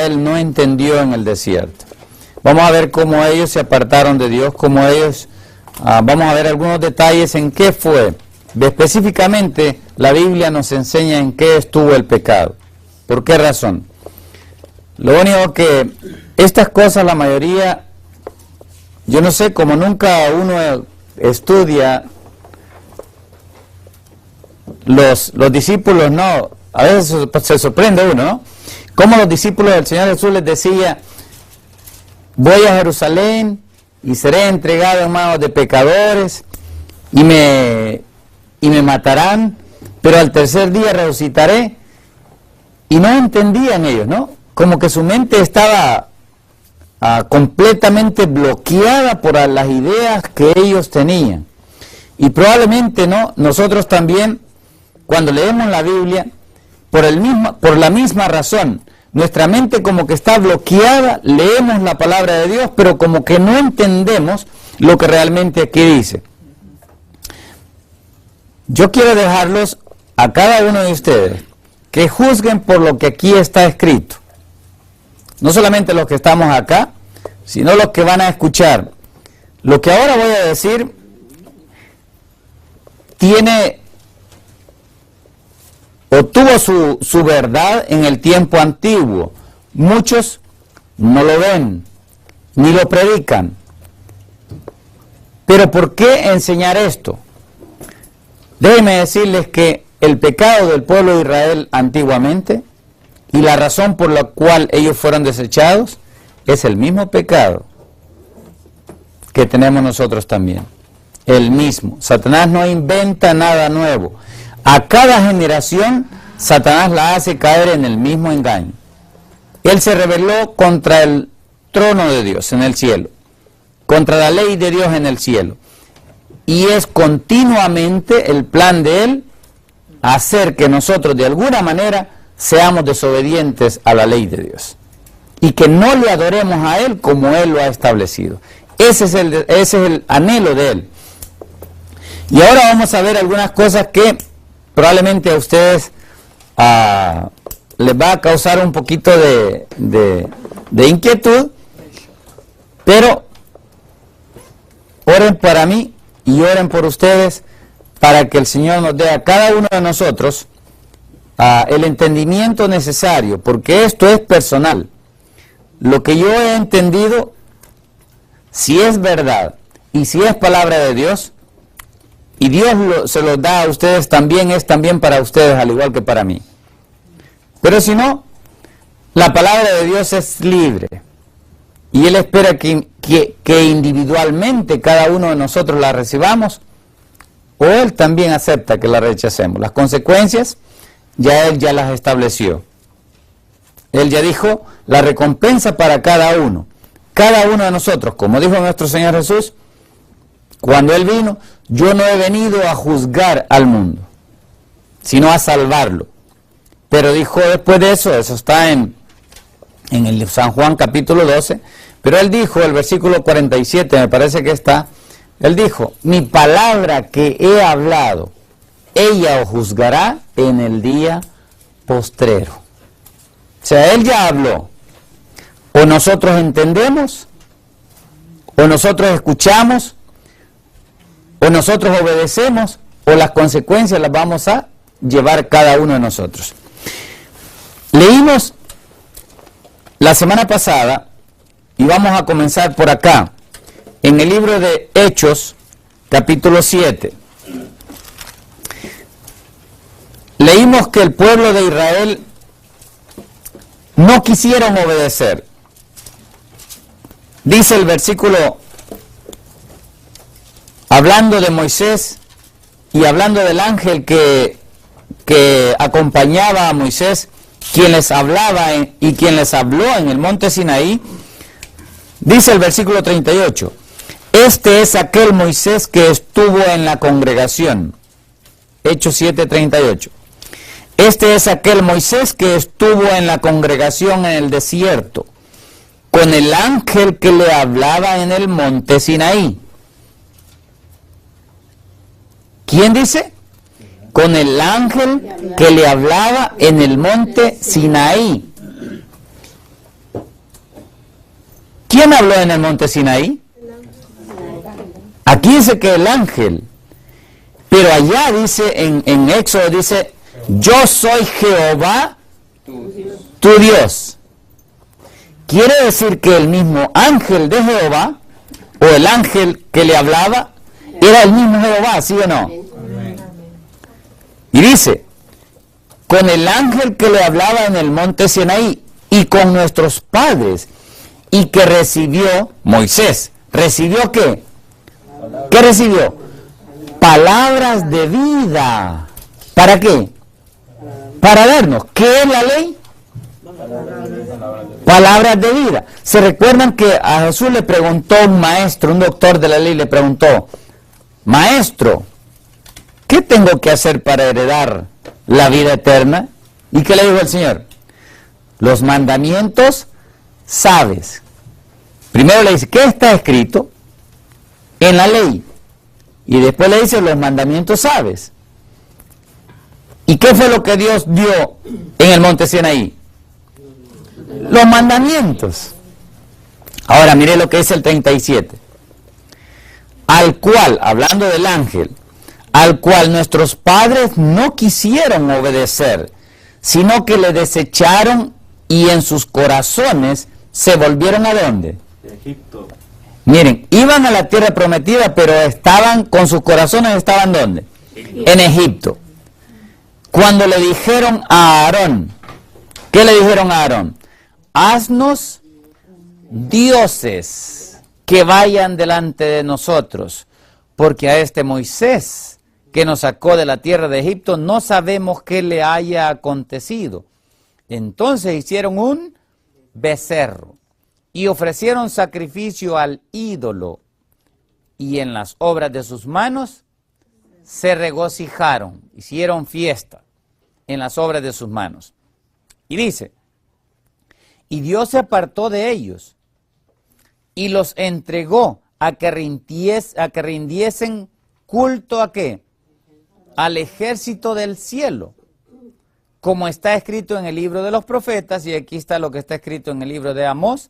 Israel no entendió en el desierto. Vamos a ver cómo ellos se apartaron de Dios, cómo ellos, vamos a ver algunos detalles en qué fue. Específicamente, la Biblia nos enseña en qué estuvo el pecado. ¿Por qué razón? Lo único que estas cosas, la mayoría, yo no sé, como nunca uno estudia, los discípulos no, a veces se sorprende uno, ¿no? Como los discípulos del Señor Jesús les decía, voy a Jerusalén y seré entregado en manos de pecadores y me matarán, pero al tercer día resucitaré. Y no entendían ellos, ¿no? Como que su mente estaba completamente bloqueada por las ideas que ellos tenían. Y probablemente, ¿no?, nosotros también, cuando leemos la Biblia, por la misma razón, nuestra mente como que está bloqueada, leemos la palabra de Dios, pero como que no entendemos lo que realmente aquí dice. Yo quiero dejarlos a cada uno de ustedes que juzguen por lo que aquí está escrito. No solamente los que estamos acá, sino los que van a escuchar. Lo que ahora voy a decir tuvo su verdad en el tiempo antiguo. Muchos no lo ven, ni lo predican. Pero ¿por qué enseñar esto? Déjenme decirles que el pecado del pueblo de Israel antiguamente y la razón por la cual ellos fueron desechados es el mismo pecado que tenemos nosotros también. El mismo. Satanás no inventa nada nuevo. A cada generación Satanás la hace caer en el mismo engaño. Él se rebeló contra el trono de Dios en el cielo, contra la ley de Dios en el cielo. Y es continuamente el plan de él hacer que nosotros de alguna manera seamos desobedientes a la ley de Dios y que no le adoremos a él como él lo ha establecido. Ese es el anhelo de él. Y ahora vamos a ver algunas cosas que probablemente a ustedes les va a causar un poquito de inquietud, pero oren para mí y oren por ustedes para que el Señor nos dé a cada uno de nosotros el entendimiento necesario, porque esto es personal. Lo que yo he entendido, si es verdad y si es palabra de Dios, y Dios se lo da a ustedes también, es también para ustedes, al igual que para mí. Pero si no, la palabra de Dios es libre. Y Él espera que individualmente cada uno de nosotros la recibamos, o Él también acepta que la rechacemos. Las consecuencias, Él ya las estableció. Él ya dijo la recompensa para cada uno de nosotros. Como dijo nuestro Señor Jesús, cuando Él vino, yo no he venido a juzgar al mundo, sino a salvarlo. Pero dijo después de eso está en el San Juan capítulo 12, pero Él dijo, el versículo 47, me parece que está, Él dijo, mi palabra que he hablado, ella os juzgará en el día postrero. O sea, Él ya habló. O nosotros entendemos, o nosotros escuchamos, o nosotros obedecemos, o las consecuencias las vamos a llevar cada uno de nosotros. Leímos la semana pasada, y vamos a comenzar por acá, en el libro de Hechos, capítulo 7. Leímos que el pueblo de Israel no quisieron obedecer. Dice el versículo, hablando de Moisés y hablando del ángel que acompañaba a Moisés, quien les hablaba y quien les habló en el monte Sinaí, dice el versículo 38, este es aquel Moisés que estuvo en la congregación. Hechos 7:38. Este es aquel Moisés que estuvo en la congregación en el desierto, con el ángel que le hablaba en el monte Sinaí. ¿Quién dice? Con el ángel que le hablaba en el monte Sinaí. ¿Quién habló en el monte Sinaí? Aquí dice que el ángel, pero allá dice, en Éxodo dice, yo soy Jehová, tu Dios. Quiere decir que el mismo ángel de Jehová, o el ángel que le hablaba, era el mismo Jehová, ¿sí o no? Y dice, con el ángel que le hablaba en el monte Sinaí, y con nuestros padres, y que recibió Moisés. ¿Recibió qué? ¿Qué recibió? Palabras de vida. ¿Para qué? Para darnos. ¿Qué es la ley? Palabras de vida. ¿Se recuerdan que a Jesús le preguntó un maestro, un doctor de la ley, le preguntó, maestro, ¿qué tengo que hacer para heredar la vida eterna? ¿Y qué le dijo el Señor? Los mandamientos sabes. Primero le dice, ¿qué está escrito en la ley? Y después le dice, los mandamientos sabes. ¿Y qué fue lo que Dios dio en el monte Sinaí? Los mandamientos. Ahora mire lo que dice el 37. Al cual, hablando del ángel, al cual nuestros padres no quisieron obedecer, sino que le desecharon y en sus corazones se volvieron ¿a dónde? Egipto. Miren, iban a la tierra prometida, pero estaban, con sus corazones estaban ¿dónde? En Egipto. Cuando le dijeron a Aarón, ¿qué le dijeron a Aarón? Haznos dioses que vayan delante de nosotros, porque a este Moisés que nos sacó de la tierra de Egipto no sabemos qué le haya acontecido. Entonces hicieron un becerro y ofrecieron sacrificio al ídolo, y en las obras de sus manos se regocijaron, hicieron fiesta en las obras de sus manos. Y dice, y Dios se apartó de ellos y los entregó a que rindiesen culto ¿a qué? Al ejército del cielo, como está escrito en el libro de los profetas, y aquí está lo que está escrito en el libro de Amós,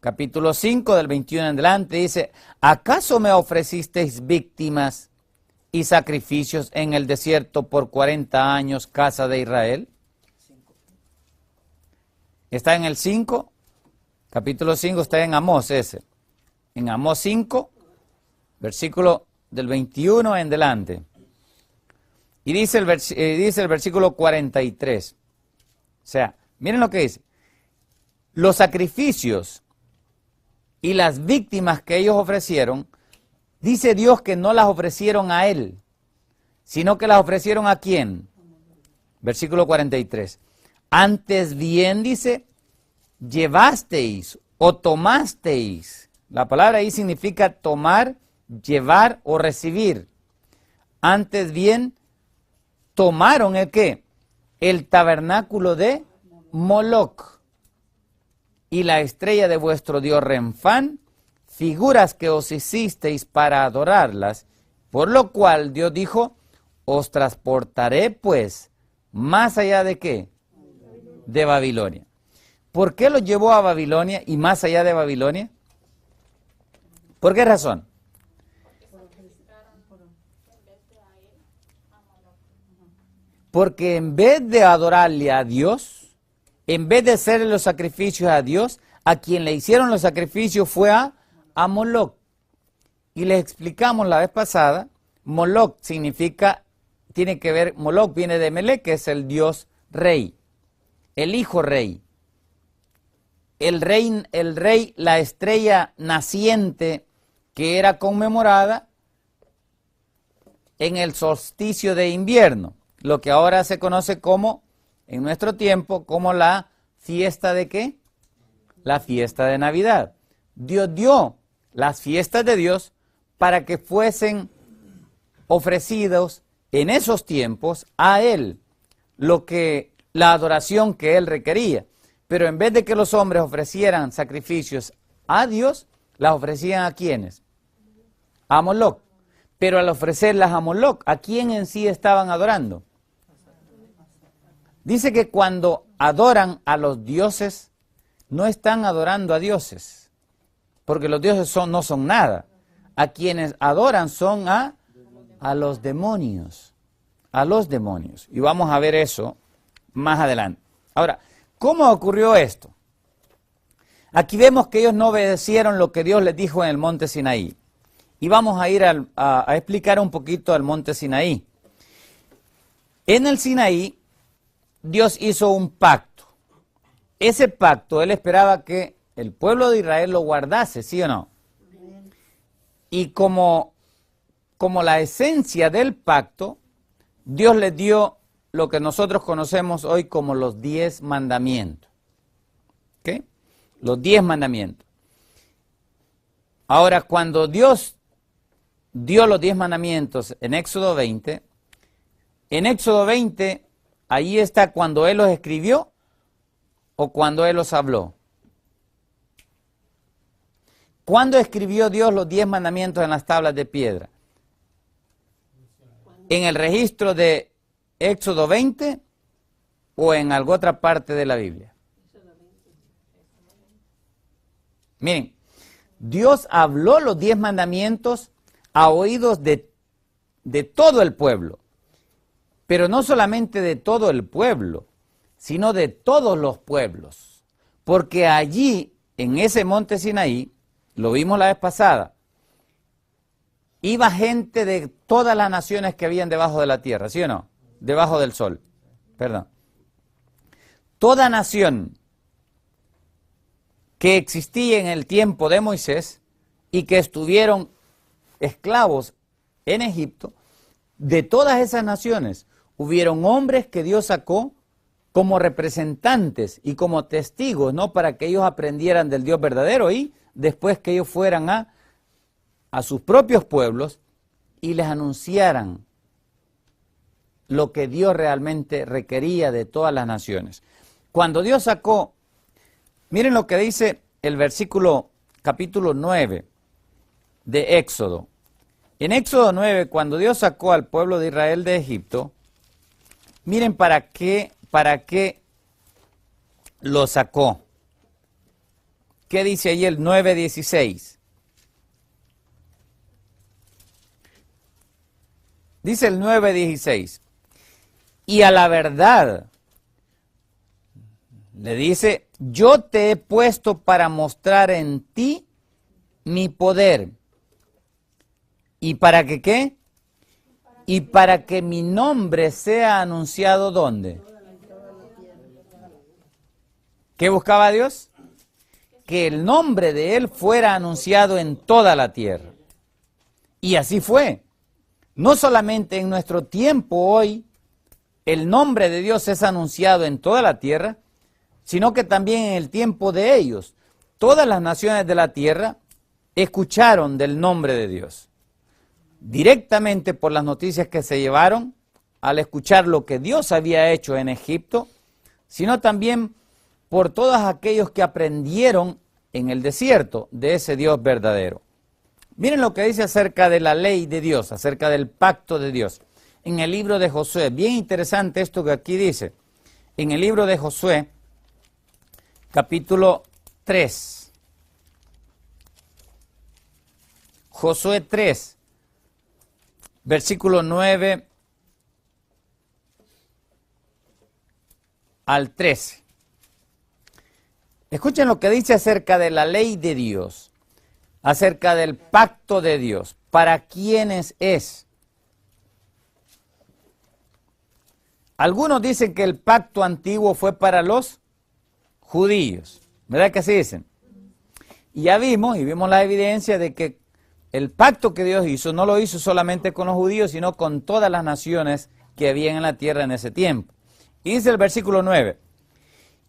capítulo 5, del 21 en adelante, dice, ¿acaso me ofrecisteis víctimas y sacrificios en el desierto por 40 años, casa de Israel? Está en el 5, capítulo 5, está en Amós ese. En Amós 5, versículo del 21 en adelante. Y dice el versículo 43. O sea, miren lo que dice. Los sacrificios y las víctimas que ellos ofrecieron, dice Dios que no las ofrecieron a Él, sino que las ofrecieron ¿a quién? Versículo 43. Antes bien, dice, llevasteis o tomasteis. La palabra ahí significa tomar, llevar o recibir. Antes bien, tomaron ¿el qué? El tabernáculo de Moloc y la estrella de vuestro dios Renfán, figuras que os hicisteis para adorarlas, por lo cual Dios dijo, os transportaré pues más allá de ¿qué? De Babilonia. ¿Por qué los llevó a Babilonia y más allá de Babilonia? ¿Por qué razón? Porque en vez de adorarle a Dios, en vez de hacerle los sacrificios a Dios, a quien le hicieron los sacrificios fue a Moloc. Y les explicamos la vez pasada, Moloc significa, tiene que ver, Moloc viene de Melec, que es el dios rey, el hijo rey. El rey, la estrella naciente que era conmemorada en el solsticio de invierno, lo que ahora se conoce como, en nuestro tiempo, como la fiesta de ¿qué? La fiesta de Navidad. Dios dio las fiestas de Dios para que fuesen ofrecidos en esos tiempos a Él, la adoración que Él requería. Pero en vez de que los hombres ofrecieran sacrificios a Dios, las ofrecían ¿a quiénes? A Moloc. Pero al ofrecerlas a Moloc, ¿a quién en sí estaban adorando? Dice que cuando adoran a los dioses, no están adorando a dioses, porque los dioses no son nada. A quienes adoran son a los demonios. A los demonios. Y vamos a ver eso más adelante. Ahora, ¿cómo ocurrió esto? Aquí vemos que ellos no obedecieron lo que Dios les dijo en el monte Sinaí. Y vamos a ir a explicar un poquito al monte Sinaí. En el Sinaí, Dios hizo un pacto. Ese pacto, Él esperaba que el pueblo de Israel lo guardase, ¿sí o no? Y como la esencia del pacto, Dios les dio lo que nosotros conocemos hoy como los 10 mandamientos. ¿Ok? Los 10 mandamientos. Ahora, cuando Dios dio los 10 mandamientos en Éxodo 20, ahí está cuando Él los escribió o cuando Él los habló. ¿Cuándo escribió Dios los 10 mandamientos en las tablas de piedra? ¿En el registro de Éxodo 20 o en alguna otra parte de la Biblia? Miren, Dios habló los 10 mandamientos a oídos de todo el pueblo, pero no solamente de todo el pueblo, sino de todos los pueblos, porque allí, en ese monte Sinaí, lo vimos la vez pasada, iba gente de todas las naciones que habían debajo de la tierra, ¿sí o no? Debajo del sol, perdón. Toda nación que existía en el tiempo de Moisés y que estuvieron esclavos en Egipto, de todas esas naciones hubieron hombres que Dios sacó como representantes y como testigos, ¿no? Para que ellos aprendieran del Dios verdadero y después que ellos fueran a sus propios pueblos y les anunciaran lo que Dios realmente requería de todas las naciones. Cuando Dios sacó, miren lo que dice el versículo capítulo 9 de Éxodo. En Éxodo 9, cuando Dios sacó al pueblo de Israel de Egipto, miren para qué lo sacó. ¿Qué dice ahí el 9:16? Dice el 9:16. Y a la verdad, le dice, yo te he puesto para mostrar en ti mi poder. ¿Y para que qué? Y para que mi nombre sea anunciado, ¿dónde? ¿Qué buscaba Dios? Que el nombre de Él fuera anunciado en toda la tierra. Y así fue. No solamente en nuestro tiempo hoy, el nombre de Dios es anunciado en toda la tierra, sino que también en el tiempo de ellos, todas las naciones de la tierra escucharon del nombre de Dios. Directamente por las noticias que se llevaron al escuchar lo que Dios había hecho en Egipto, sino también por todos aquellos que aprendieron en el desierto de ese Dios verdadero. Miren lo que dice acerca de la ley de Dios, acerca del pacto de Dios. En el libro de Josué, bien interesante esto que aquí dice. En el libro de Josué, capítulo 3. Josué 3, versículo 9 al 13. Escuchen lo que dice acerca de la ley de Dios, acerca del pacto de Dios. ¿Para quiénes es? Algunos dicen que el pacto antiguo fue para los judíos, ¿verdad que así dicen? Y ya vimos la evidencia de que el pacto que Dios hizo no lo hizo solamente con los judíos, sino con todas las naciones que había en la tierra en ese tiempo. Y dice el versículo 9,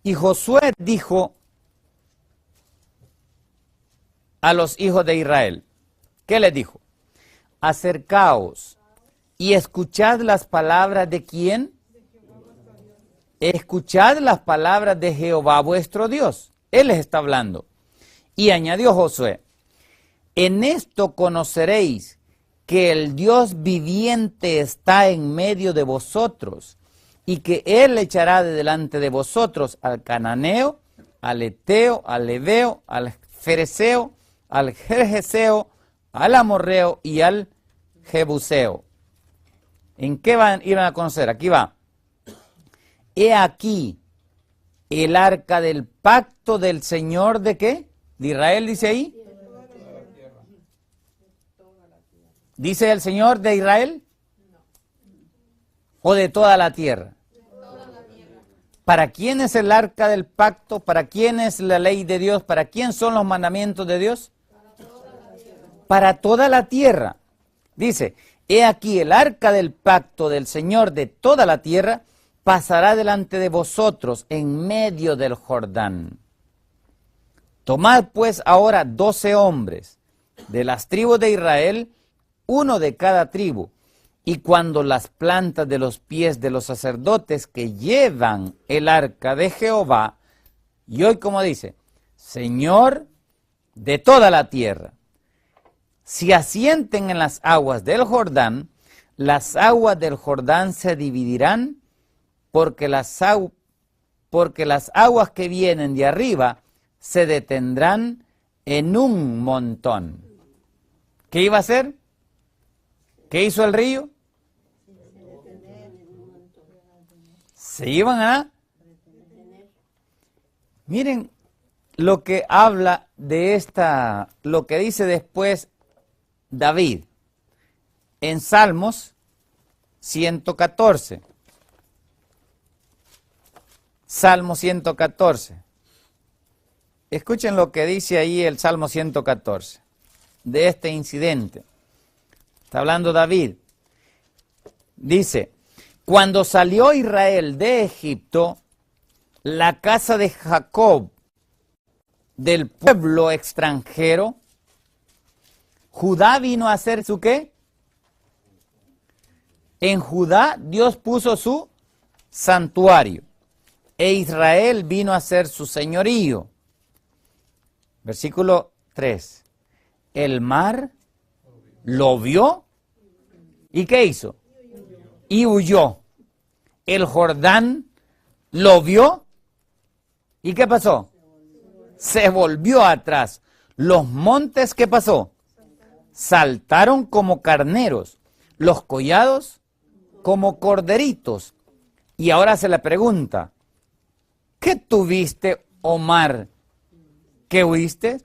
y Josué dijo a los hijos de Israel, ¿qué les dijo? Acercaos y escuchad las palabras de ¿quién? Escuchad las palabras de Jehová vuestro Dios. Él les está hablando. Y añadió Josué, en esto conoceréis que el Dios viviente está en medio de vosotros y que Él echará de delante de vosotros al cananeo, al eteo, al heveo, al fereceo, al Gergeseo, al Amorreo y al Jebuseo. ¿En qué iban a conocer? Aquí va. He aquí el arca del pacto del Señor ¿de qué? ¿De Israel dice ahí? ¿Dice el Señor de Israel? ¿O de toda la tierra? ¿Para quién es el arca del pacto? ¿Para quién es la ley de Dios? ¿Para quién son los mandamientos de Dios? Para toda la tierra. Dice, he aquí el arca del pacto del Señor de toda la tierra pasará delante de vosotros en medio del Jordán. Tomad pues ahora 12 hombres de las tribus de Israel, uno de cada tribu, y cuando las plantas de los pies de los sacerdotes que llevan el arca de Jehová, y hoy como dice, Señor de toda la tierra, si asienten en las aguas del Jordán, las aguas del Jordán se dividirán, porque las aguas que vienen de arriba se detendrán en un montón. ¿Qué iba a hacer? ¿Qué hizo el río? Se iban a... Miren lo que habla de esta, lo que dice después David en Salmos 114. Salmo 114. Escuchen lo que dice ahí el Salmo 114 de este incidente. Está hablando David. Dice, cuando salió Israel de Egipto, la casa de Jacob, del pueblo extranjero, Judá vino a hacer su ¿qué? En Judá Dios puso su santuario, e Israel vino a hacer su señorío. Versículo 3. El mar lo vio, ¿y qué hizo? Y huyó. El Jordán lo vio, ¿y qué pasó? Se volvió atrás. Los montes, ¿qué pasó? Saltaron como carneros, los collados como corderitos. Y ahora se le pregunta, ¿qué tuviste, oh mar, que huiste?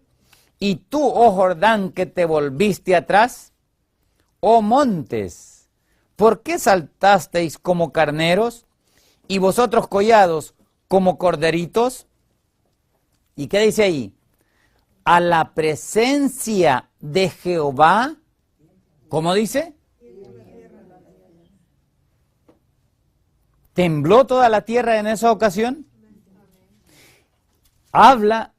¿Y tú, oh Jordán, que te volviste atrás? Oh montes, ¿por qué saltasteis como carneros? ¿Y vosotros collados como corderitos? ¿Y qué dice ahí? A la presencia de Jehová, ¿cómo dice? ¿Tembló toda la tierra en esa ocasión? Habla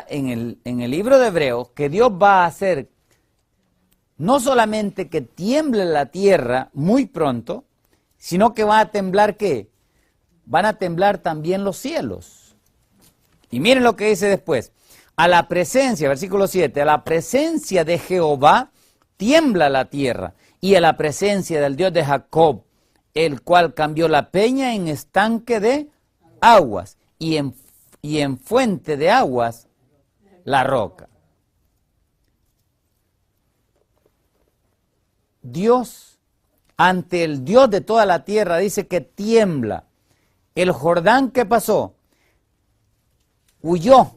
en el libro de Hebreos que Dios va a hacer no solamente que tiemble la tierra muy pronto, sino que va a temblar ¿qué? Van a temblar también los cielos. Y miren lo que dice después. A la presencia, versículo 7, a la presencia de Jehová tiembla la tierra, y a la presencia del Dios de Jacob, el cual cambió la peña en estanque de aguas, y en fuente de aguas la roca. Dios, ante el Dios de toda la tierra, dice que tiembla. El Jordán, ¿qué pasó? Huyó.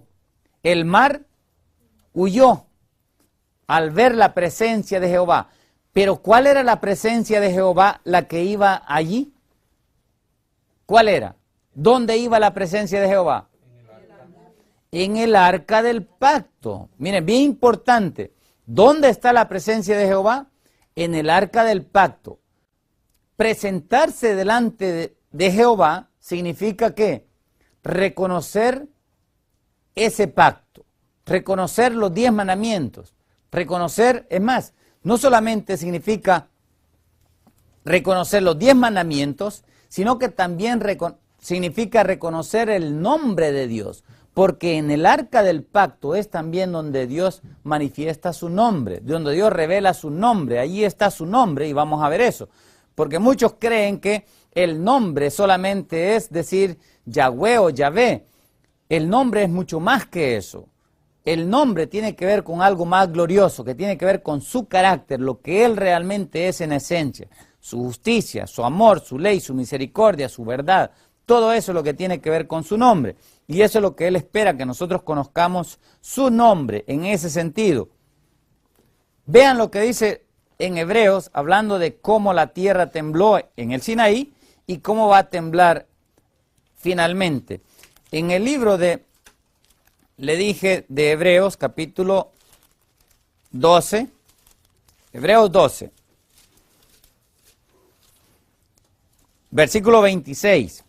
El mar huyó al ver la presencia de Jehová. Pero ¿cuál era la presencia de Jehová la que iba allí? ¿Cuál era? ¿Dónde iba la presencia de Jehová? En el arca del pacto. Miren, bien importante. ¿Dónde está la presencia de Jehová? En el arca del pacto. Presentarse delante de Jehová significa ¿qué? Reconocer ese pacto, reconocer los 10 mandamientos, reconocer, es más, no solamente significa reconocer los 10 mandamientos, sino que también significa reconocer el nombre de Dios, porque en el arca del pacto es también donde Dios manifiesta su nombre, donde Dios revela su nombre, allí está su nombre y vamos a ver eso, porque muchos creen que el nombre solamente es decir Yahweh o Yahvé. El nombre es mucho más que eso. el nombre tiene que ver con algo más glorioso, que tiene que ver con su carácter, lo que Él realmente es en esencia, su justicia, su amor, su ley, su misericordia, su verdad. Todo eso es lo que tiene que ver con su nombre. Y eso es lo que Él espera, que nosotros conozcamos su nombre en ese sentido. Vean lo que dice en Hebreos, hablando de cómo la tierra tembló en el Sinaí y cómo va a temblar finalmente. En el libro de, le dije, de Hebreos, capítulo 12, Hebreos 12, versículo 26,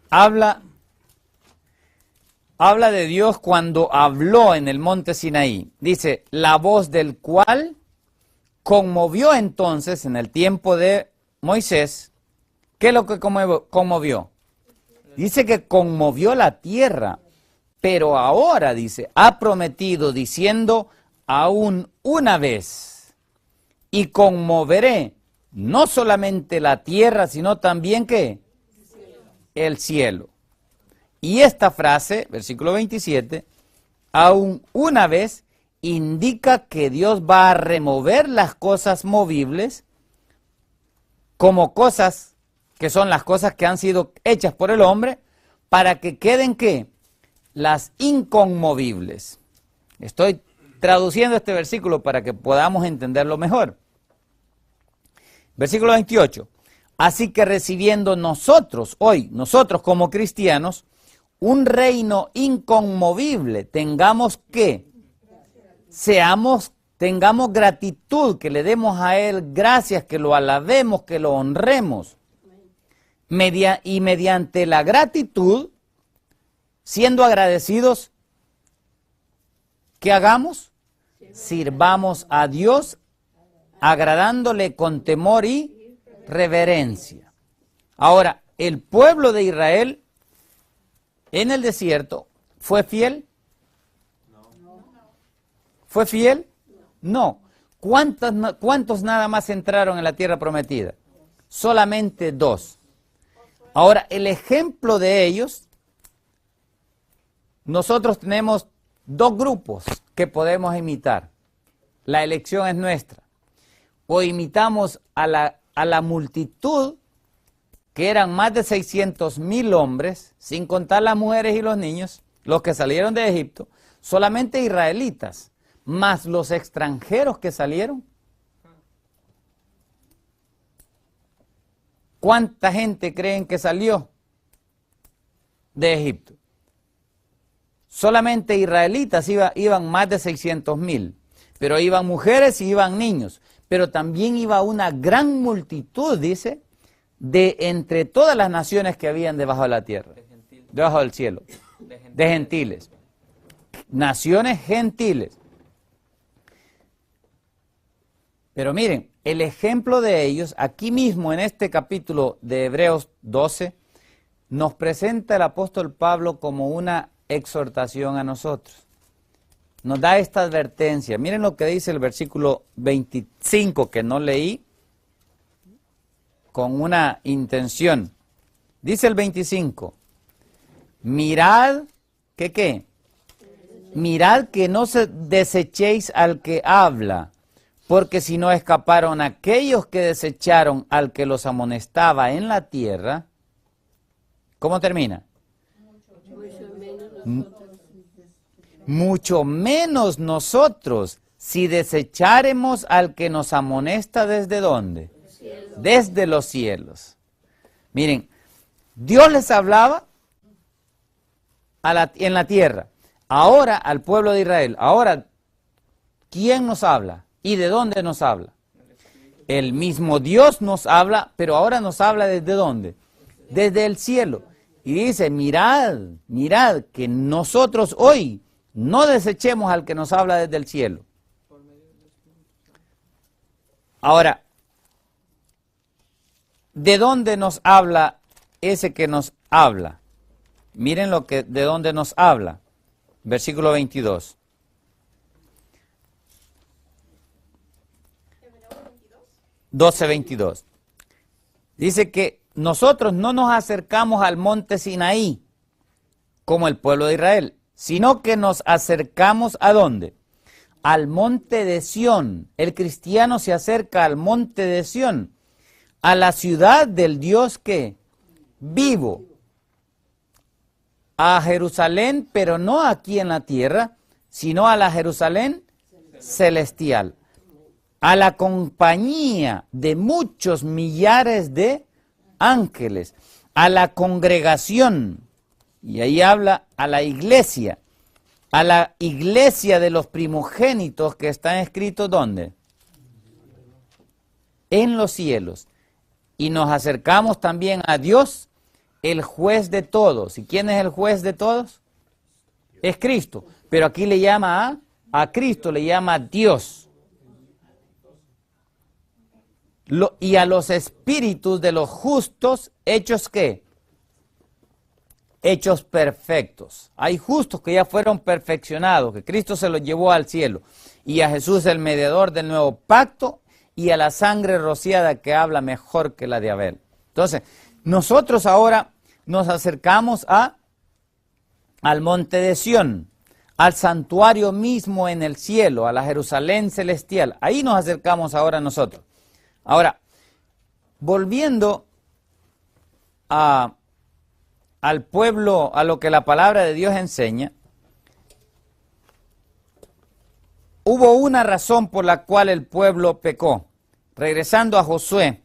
habla de Dios cuando habló en el monte Sinaí. Dice, la voz del cual conmovió entonces en el tiempo de Moisés. ¿Qué es lo que conmovió? Dice que conmovió la tierra, pero ahora, dice, ha prometido diciendo, aún una vez, y conmoveré no solamente la tierra, sino también, ¿qué? El cielo. Y esta frase, versículo 27, aún una vez, indica que Dios va a remover las cosas movibles como cosas que son las cosas que han sido hechas por el hombre, para que queden, ¿qué? Las inconmovibles. Estoy traduciendo este versículo para que podamos entenderlo mejor. Versículo 28. Así que recibiendo nosotros, hoy, nosotros como cristianos, un reino inconmovible, tengamos que, tengamos gratitud, que le demos a Él gracias, que lo alabemos, que lo honremos. Y mediante la gratitud, siendo agradecidos, ¿qué hagamos? Sirvamos a Dios, agradándole con temor y reverencia. Ahora, el pueblo de Israel en el desierto, ¿fue fiel? ¿Fue fiel? No. ¿Cuántos nada más entraron en la tierra prometida? Solamente 2. Ahora, el ejemplo de ellos, nosotros tenemos 2 grupos que podemos imitar. La elección es nuestra. O imitamos a la multitud, que eran más de 600,000 hombres, sin contar las mujeres y los niños, los que salieron de Egipto, solamente israelitas, más los extranjeros que salieron. ¿Cuánta gente creen que salió de Egipto? Solamente israelitas iban más de 600,000, pero iban mujeres y iban niños, pero también iba una gran multitud, dice, de entre todas las naciones que habían debajo de la tierra, debajo del cielo, de gentiles, naciones gentiles. Pero miren, el ejemplo de ellos, aquí mismo en este capítulo de Hebreos 12, nos presenta el apóstol Pablo como una exhortación a nosotros. Nos da esta advertencia. Miren lo que dice el versículo 25, que no leí con una intención. Dice el 25, mirad, ¿que qué? Mirad que no se desechéis al que habla, porque si no escaparon aquellos que desecharon al que los amonestaba en la tierra. ¿Cómo termina? Mucho menos nosotros, si desecháremos al que nos amonesta, ¿desde dónde? Desde los cielos. Miren, Dios les hablaba en la tierra, ahora al pueblo de Israel. Ahora, ¿quién nos habla? ¿Y de dónde nos habla? El mismo Dios nos habla, pero ahora nos habla ¿desde dónde? Desde el cielo. Y dice, mirad, mirad, que nosotros hoy no desechemos al que nos habla desde el cielo. Ahora, ¿de dónde nos habla ese que nos habla? Miren de dónde nos habla. Versículo 22. 12:22. Dice que nosotros no nos acercamos al monte Sinaí, como el pueblo de Israel, sino que nos acercamos ¿a dónde? Al monte de Sión. El cristiano se acerca al monte de Sión, a la ciudad del Dios que vivo, a Jerusalén, pero no aquí en la tierra, sino a la Jerusalén celestial, a la compañía de muchos millares de ángeles, a la congregación, y ahí habla a la iglesia de los primogénitos que están escritos ¿dónde? En los cielos. Y nos acercamos también a Dios, el juez de todos. ¿Y quién es el juez de todos? Es Cristo. Pero aquí le llama a Cristo, le llama Dios. Y a los espíritus de los justos, ¿hechos qué? Hechos perfectos. Hay justos que ya fueron perfeccionados, que Cristo se los llevó al cielo. Y a Jesús, el mediador del nuevo pacto, y a la sangre rociada que habla mejor que la de Abel. Entonces, nosotros ahora nos acercamos al monte de Sión, al santuario mismo en el cielo, a la Jerusalén celestial. Ahí nos acercamos ahora nosotros. Ahora, volviendo al pueblo, a lo que la palabra de Dios enseña, hubo una razón por la cual el pueblo pecó. Regresando a Josué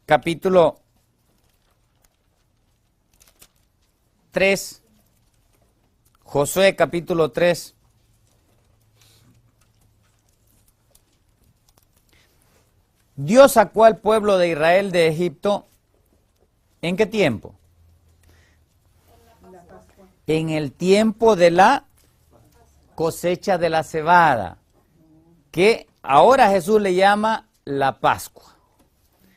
capítulo 3, Josué capítulo 3. Dios sacó al pueblo de Israel de Egipto, ¿en qué tiempo? En el tiempo de la cosecha de la cebada, que ahora Jesús le llama la Pascua.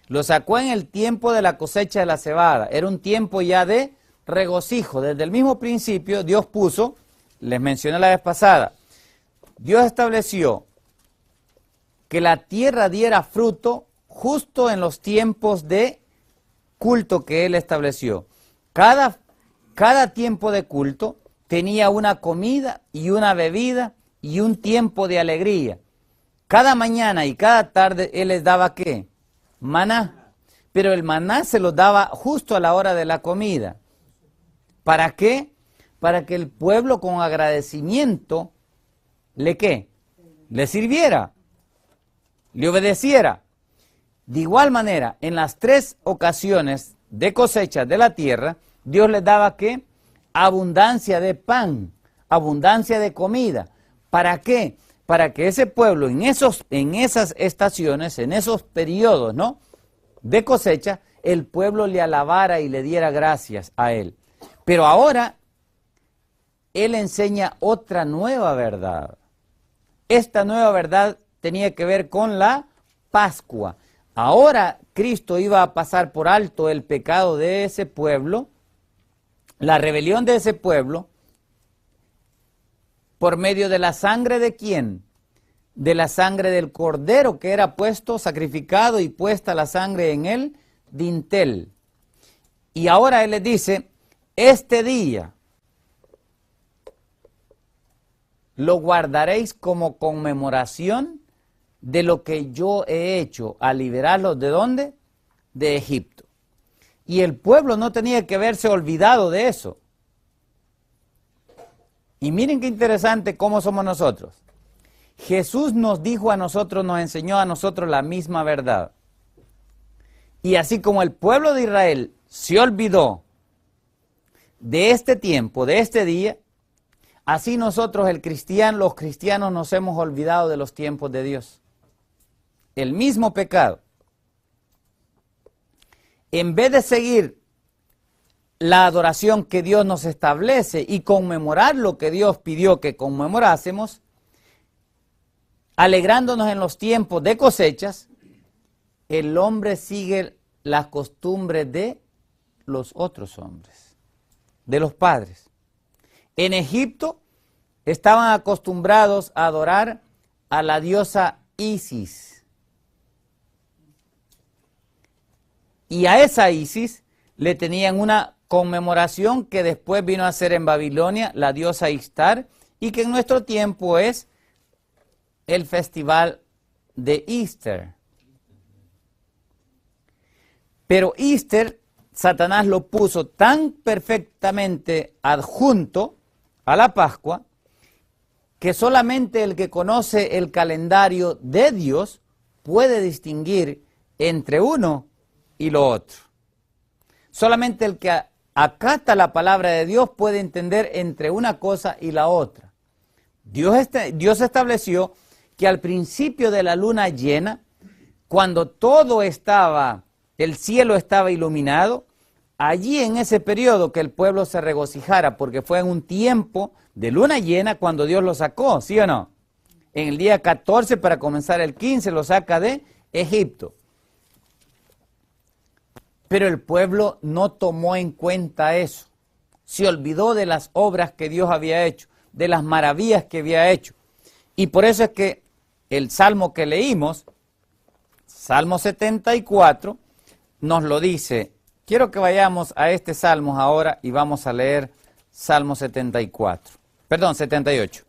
Lo sacó en el tiempo de la cosecha de la cebada. Era un tiempo ya de regocijo. Desde el mismo principio Dios puso, les mencioné la vez pasada, Dios estableció que la tierra diera fruto justo en los tiempos de culto que Él estableció. Cada tiempo de culto tenía una comida y una bebida y un tiempo de alegría. Cada mañana y cada tarde Él les daba ¿qué? Maná. Pero el maná se lo daba justo a la hora de la comida. ¿Para qué? Para que el pueblo con agradecimiento ¿qué? Le sirviera, le obedeciera. De igual manera, en las 3 ocasiones de cosecha de la tierra, Dios les daba ¿qué? Abundancia de pan, abundancia de comida. ¿Para qué? Para que ese pueblo en esas estaciones, en esos periodos, ¿no?, de cosecha, el pueblo le alabara y le diera gracias a Él. Pero ahora, Él enseña otra nueva verdad. Esta nueva verdad tenía que ver con la Pascua. Ahora Cristo iba a pasar por alto el pecado de ese pueblo, la rebelión de ese pueblo, por medio de la sangre ¿de quién? De la sangre del cordero que era puesto, sacrificado y puesta la sangre en el dintel. Y ahora Él les dice, este día lo guardaréis como conmemoración de lo que yo he hecho a liberarlos ¿de dónde? De Egipto. Y el pueblo no tenía que verse olvidado de eso. Y miren qué interesante cómo somos nosotros. Jesús nos dijo a nosotros, nos enseñó a nosotros la misma verdad. Y así como el pueblo de Israel se olvidó de este tiempo, de este día, así nosotros los cristianos nos hemos olvidado de los tiempos de Dios. El mismo pecado. En vez de seguir la adoración que Dios nos establece y conmemorar lo que Dios pidió que conmemorásemos, alegrándonos en los tiempos de cosechas, el hombre sigue las costumbres de los otros hombres, de los padres. En Egipto estaban acostumbrados a adorar a la diosa Isis. Y a esa Isis le tenían una conmemoración que después vino a ser en Babilonia la diosa Ishtar, y que en nuestro tiempo es el festival de Easter. Pero Easter, Satanás lo puso tan perfectamente adjunto a la Pascua, que solamente el que conoce el calendario de Dios puede distinguir entre uno y lo otro. Solamente el que acata la palabra de Dios puede entender entre una cosa y la otra. Dios estableció que al principio de la luna llena, cuando todo estaba, el cielo estaba iluminado, allí en ese periodo que el pueblo se regocijara, porque fue en un tiempo de luna llena cuando Dios lo sacó, ¿sí o no? En el día 14 para comenzar el 15 lo saca de Egipto. Pero el pueblo no tomó en cuenta eso. Se olvidó de las obras que Dios había hecho, de las maravillas que había hecho. Y por eso es que el salmo que leímos, Salmo 74, nos lo dice. Quiero que vayamos a este salmo ahora y vamos a leer Salmo 74. Perdón, 78.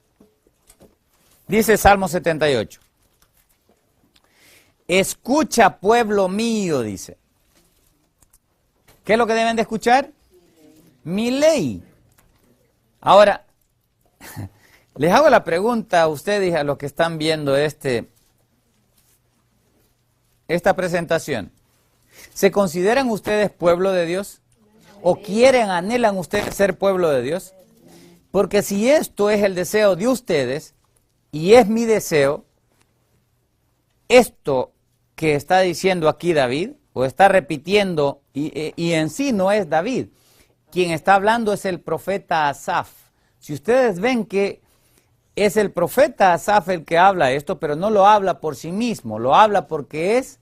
Dice Salmo 78. Escucha, pueblo mío, dice. ¿Qué es lo que deben de escuchar? Mi ley. Ahora, les hago la pregunta a ustedes, a los que están viendo esta presentación. ¿Se consideran ustedes pueblo de Dios? ¿O quieren, anhelan ustedes ser pueblo de Dios? Porque si esto es el deseo de ustedes, y es mi deseo, esto que está diciendo aquí David, o está repitiendo, y en sí no es David, quien está hablando es el profeta Asaf. Si ustedes ven que es el profeta Asaf el que habla esto, pero no lo habla por sí mismo, lo habla porque es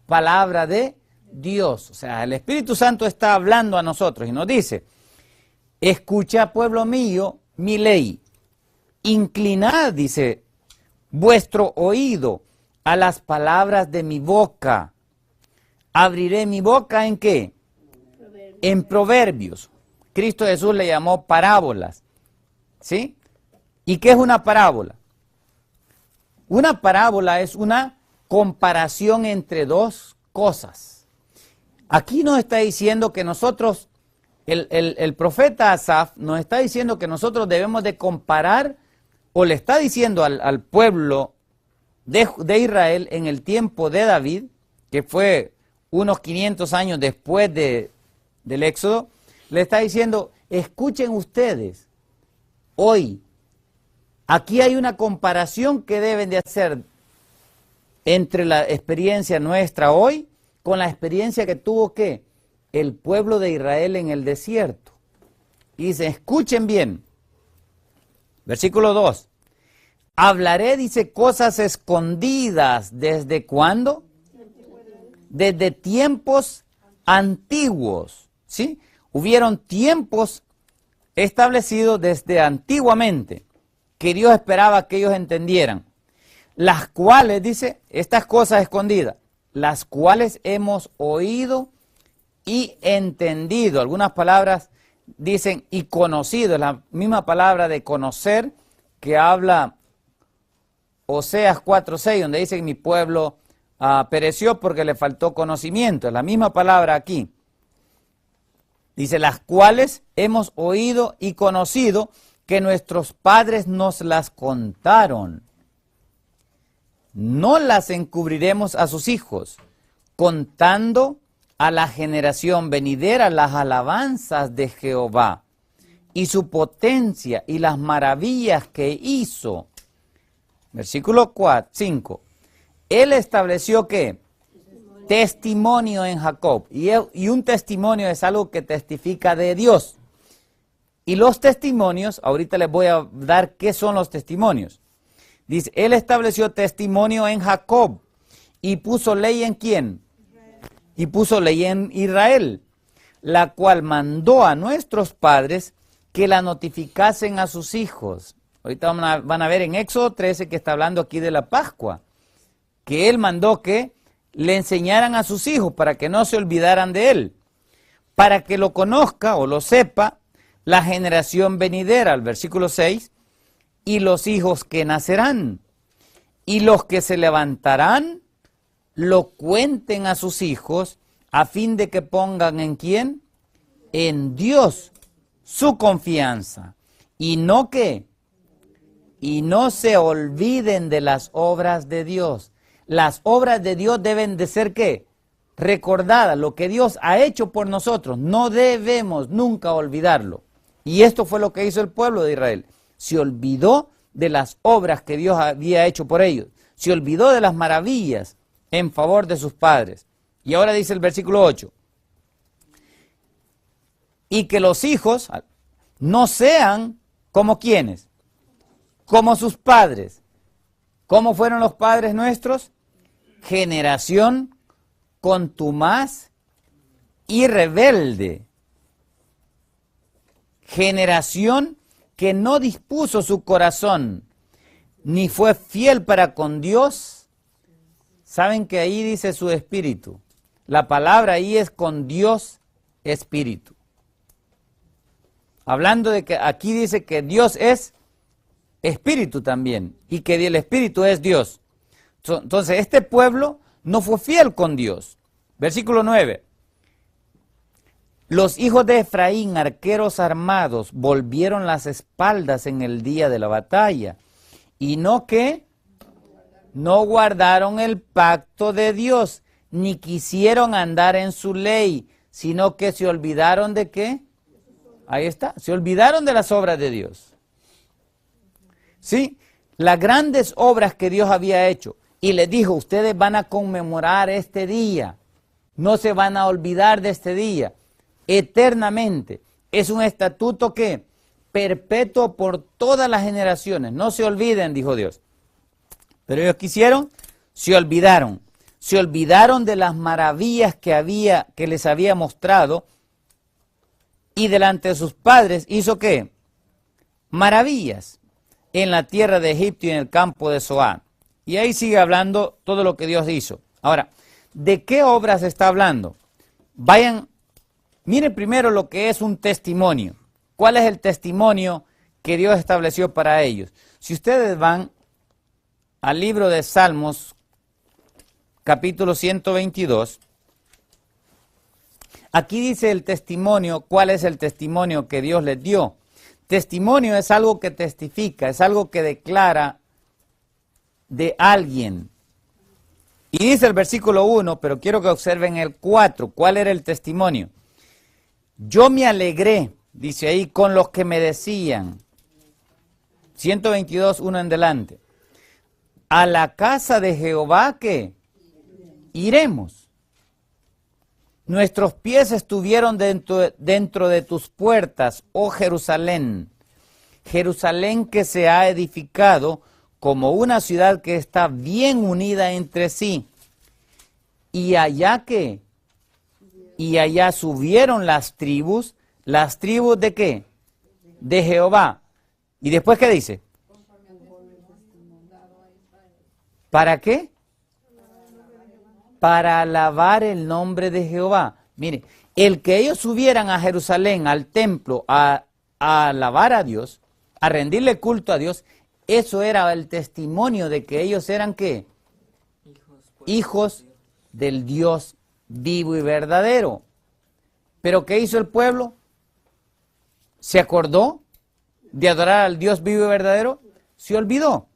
palabra de Dios. O sea, el Espíritu Santo está hablando a nosotros y nos dice, escucha, pueblo mío, mi ley. Inclinad, dice, vuestro oído a las palabras de mi boca. Abriré mi boca ¿en qué? En proverbios. Cristo Jesús le llamó parábolas. ¿Sí? ¿Y qué es una parábola? Una parábola es una comparación entre dos cosas. Aquí nos está diciendo que nosotros, el profeta Asaf nos está diciendo que nosotros debemos de comparar, o le está diciendo al pueblo de Israel en el tiempo de David, que fue unos 500 años después del Éxodo, le está diciendo, escuchen ustedes, hoy, aquí hay una comparación que deben de hacer entre la experiencia nuestra hoy con la experiencia que tuvo ¿qué? El pueblo de Israel en el desierto. Y dice, escuchen bien, versículo 2, hablaré, dice, cosas escondidas, ¿desde cuándo? Desde tiempos antiguos, ¿sí? Hubieron tiempos establecidos desde antiguamente, que Dios esperaba que ellos entendieran, las cuales, dice, estas cosas escondidas, las cuales hemos oído y entendido. Algunas palabras dicen y conocido, es la misma palabra de conocer que habla Oseas 4:6, donde dice que mi pueblo pereció porque le faltó conocimiento. Es la misma palabra aquí. Dice, las cuales hemos oído y conocido, que nuestros padres nos las contaron. No las encubriremos a sus hijos, contando a la generación venidera las alabanzas de Jehová, y su potencia y las maravillas que hizo. Versículo 5. Él estableció ¿qué? Testimonio en Jacob. Y un testimonio es algo que testifica de Dios. Y los testimonios, ahorita les voy a dar qué son los testimonios. Dice, él estableció testimonio en Jacob. ¿Y puso ley en quién? Y puso ley en Israel, la cual mandó a nuestros padres que la notificasen a sus hijos. Ahorita van a ver en Éxodo 13 que está hablando aquí de la Pascua, que él mandó que le enseñaran a sus hijos para que no se olvidaran de él, para que lo conozca o lo sepa la generación venidera, al versículo 6, y los hijos que nacerán, y los que se levantarán, lo cuenten a sus hijos, a fin de que pongan ¿en quién? En Dios su confianza, y no que, y no se olviden de las obras de Dios. Las obras de Dios deben de ser ¿qué? Recordadas, lo que Dios ha hecho por nosotros, no debemos nunca olvidarlo. Y esto fue lo que hizo el pueblo de Israel. Se olvidó de las obras que Dios había hecho por ellos. Se olvidó de las maravillas en favor de sus padres. Y ahora dice el versículo 8. Y que los hijos no sean como quienes, como sus padres. ¿Cómo fueron los padres nuestros? Generación contumaz y rebelde. Generación que no dispuso su corazón, ni fue fiel para con Dios. Saben que ahí dice su espíritu. La palabra ahí es con Dios espíritu. Hablando de que aquí dice que Dios es espíritu también, y que el espíritu es Dios. Entonces este pueblo no fue fiel con Dios. Versículo 9. Los hijos de Efraín, arqueros armados, volvieron las espaldas en el día de la batalla. Y no que no guardaron el pacto de Dios, ni quisieron andar en su ley, sino que se olvidaron de qué. Ahí está, se olvidaron de las obras de Dios. Sí, las grandes obras que Dios había hecho. Y les dijo, ustedes van a conmemorar este día. No se van a olvidar de este día. Eternamente. Es un estatuto que perpetuo por todas las generaciones. No se olviden, dijo Dios. Pero ellos quisieron, se olvidaron. Se olvidaron de las maravillas que les había mostrado. Y delante de sus padres hizo ¿qué? Maravillas en la tierra de Egipto y en el campo de Zoán. Y ahí sigue hablando todo lo que Dios hizo. Ahora, ¿de qué obras está hablando? Vayan, miren primero lo que es un testimonio. ¿Cuál es el testimonio que Dios estableció para ellos? Si ustedes van al libro de Salmos, capítulo 122, aquí dice el testimonio, ¿cuál es el testimonio que Dios les dio? Testimonio es algo que testifica, es algo que declara de alguien. Y dice el versículo 1, pero quiero que observen el 4. ¿Cuál era el testimonio? Yo me alegré, dice ahí, con los que me decían. 122, 1 en delante. A la casa de Jehová, ¿qué? Iremos. Nuestros pies estuvieron dentro de tus puertas, oh Jerusalén. Jerusalén que se ha edificado como una ciudad que está bien unida entre sí. Y allá ¿qué? Y allá subieron las tribus ¿de qué? De Jehová. ¿Y después qué dice? ¿Para qué? Para alabar el nombre de Jehová. Mire, el que ellos subieran a Jerusalén, al templo, a alabar a Dios, a rendirle culto a Dios, eso era el testimonio de que ellos eran ¿qué? Hijos del Dios vivo y verdadero. ¿Pero qué hizo el pueblo? ¿Se acordó de adorar al Dios vivo y verdadero? Se olvidó.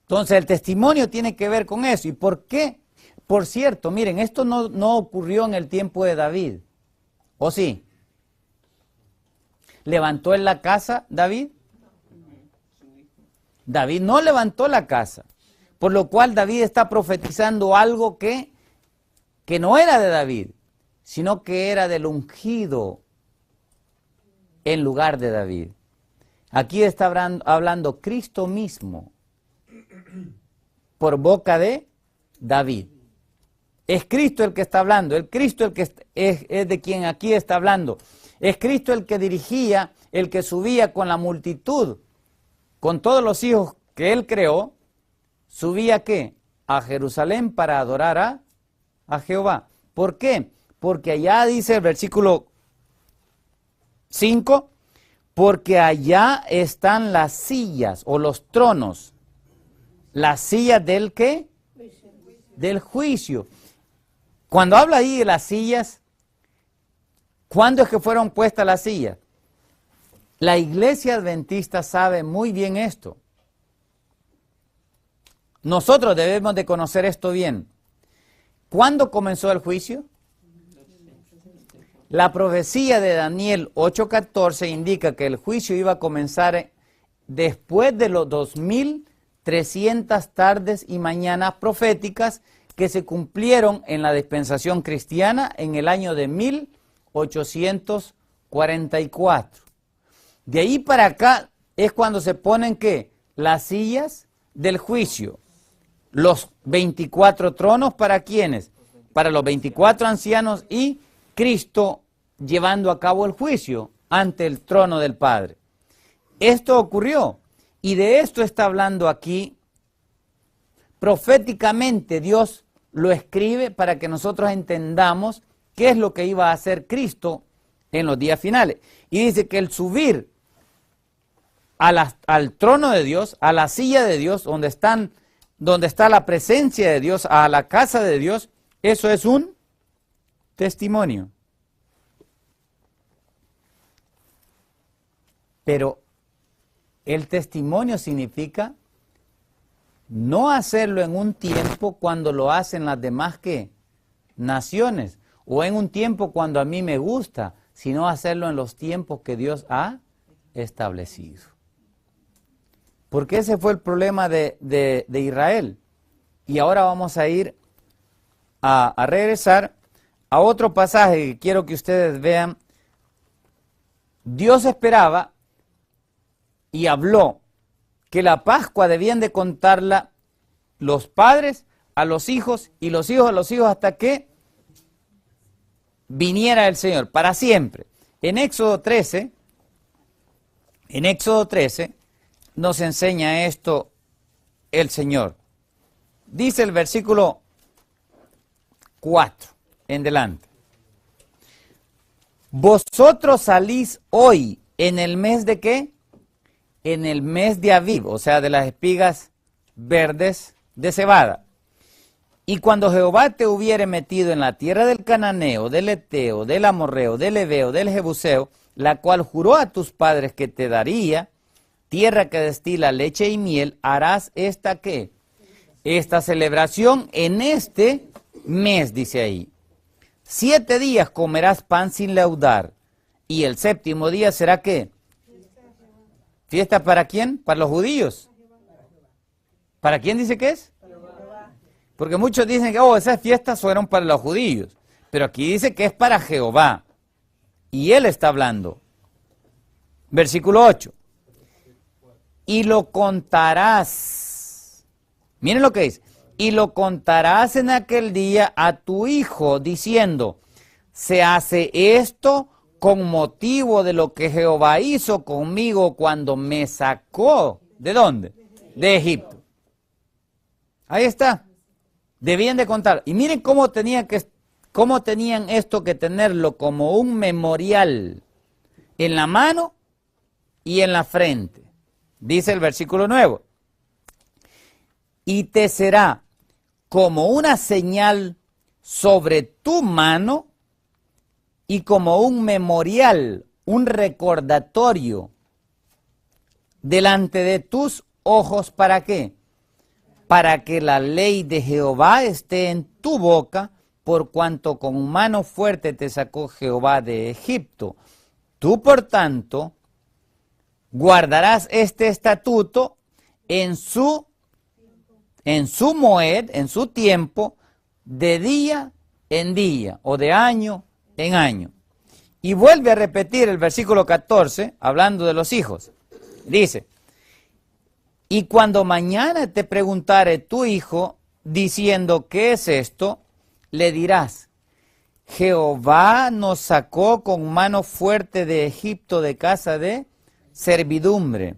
Entonces el testimonio tiene que ver con eso. ¿Y por qué? Por cierto, miren, esto no ocurrió en el tiempo de David. ¿O sí? ¿Levantó en la casa David? David no levantó la casa. Por lo cual David está profetizando algo que no era de David, sino que era del ungido en lugar de David. Aquí está hablando Cristo mismo por boca de David. Es Cristo el que está hablando, el Cristo el que es de quien aquí está hablando. Es Cristo el que dirigía, el que subía con la multitud, con todos los hijos que él creó, subía ¿qué? A Jerusalén para adorar a Jehová. ¿Por qué? porque allá dice el versículo 5, porque allá están las sillas o los tronos. ¿Las sillas del qué? Del juicio. Cuando habla ahí de las sillas, ¿cuándo es que fueron puestas las sillas? La iglesia adventista sabe muy bien esto. Nosotros debemos de conocer esto bien. ¿Cuándo comenzó el juicio? La profecía de Daniel 8:14 indica que el juicio iba a comenzar después de los 2300 tardes y mañanas proféticas que se cumplieron en la dispensación cristiana en el año de 1844. De ahí para acá es cuando se ponen ¿qué? Las sillas del juicio. Los 24 tronos, ¿para quiénes? Para los 24 ancianos y Cristo llevando a cabo el juicio ante el trono del Padre. Esto ocurrió y de esto está hablando aquí. Proféticamente Dios lo escribe para que nosotros entendamos qué es lo que iba a hacer Cristo en los días finales. Y dice que el subir al trono de Dios, a la silla de Dios, donde está la presencia de Dios, a la casa de Dios, eso es un testimonio. Pero el testimonio significa no hacerlo en un tiempo cuando lo hacen las demás ¿qué? Naciones, o en un tiempo cuando a mí me gusta, sino hacerlo en los tiempos que Dios ha establecido. Porque ese fue el problema de Israel. Y ahora vamos a ir a regresar a otro pasaje que quiero que ustedes vean. Dios esperaba y habló que la Pascua debían de contarla los padres a los hijos y los hijos a los hijos hasta que viniera el Señor, para siempre. En Éxodo 13 nos enseña esto el Señor. Dice el versículo 4 en delante. Vosotros salís hoy en el mes de ¿qué? En el mes de Aviv, o sea, de las espigas verdes de cebada. Y cuando Jehová te hubiere metido en la tierra del Cananeo, del Eteo, del Amorreo, del Heveo, del Jebuseo, la cual juró a tus padres que te daría, tierra que destila leche y miel, harás esta ¿qué? Esta celebración en este mes, dice ahí. 7 días comerás pan sin leudar, y el 7º día será ¿qué? ¿Fiesta para quién? ¿Para los judíos? ¿Para quién dice que es? Porque muchos dicen que esas fiestas fueron para los judíos. Pero aquí dice que es para Jehová. Y Él está hablando. Versículo 8. Y lo contarás. Miren lo que dice. Y lo contarás en aquel día a tu hijo, diciendo, se hace esto con motivo de lo que Jehová hizo conmigo cuando me sacó. ¿De dónde? De Egipto. Ahí está. Debían de contar. Y miren cómo tenían esto que tenerlo como un memorial en la mano y en la frente. Dice el versículo 9. Y te será como una señal sobre tu mano y como un memorial, un recordatorio delante de tus ojos. ¿Para qué? Para que la ley de Jehová esté en tu boca, por cuanto con mano fuerte te sacó Jehová de Egipto. Tú, por tanto, guardarás este estatuto en su moed, en su tiempo, de día en día, o de año en año. Y vuelve a repetir el versículo 14, hablando de los hijos. Dice, y cuando mañana te preguntare tu hijo, diciendo, ¿qué es esto?, le dirás, Jehová nos sacó con mano fuerte de Egipto, de casa de servidumbre.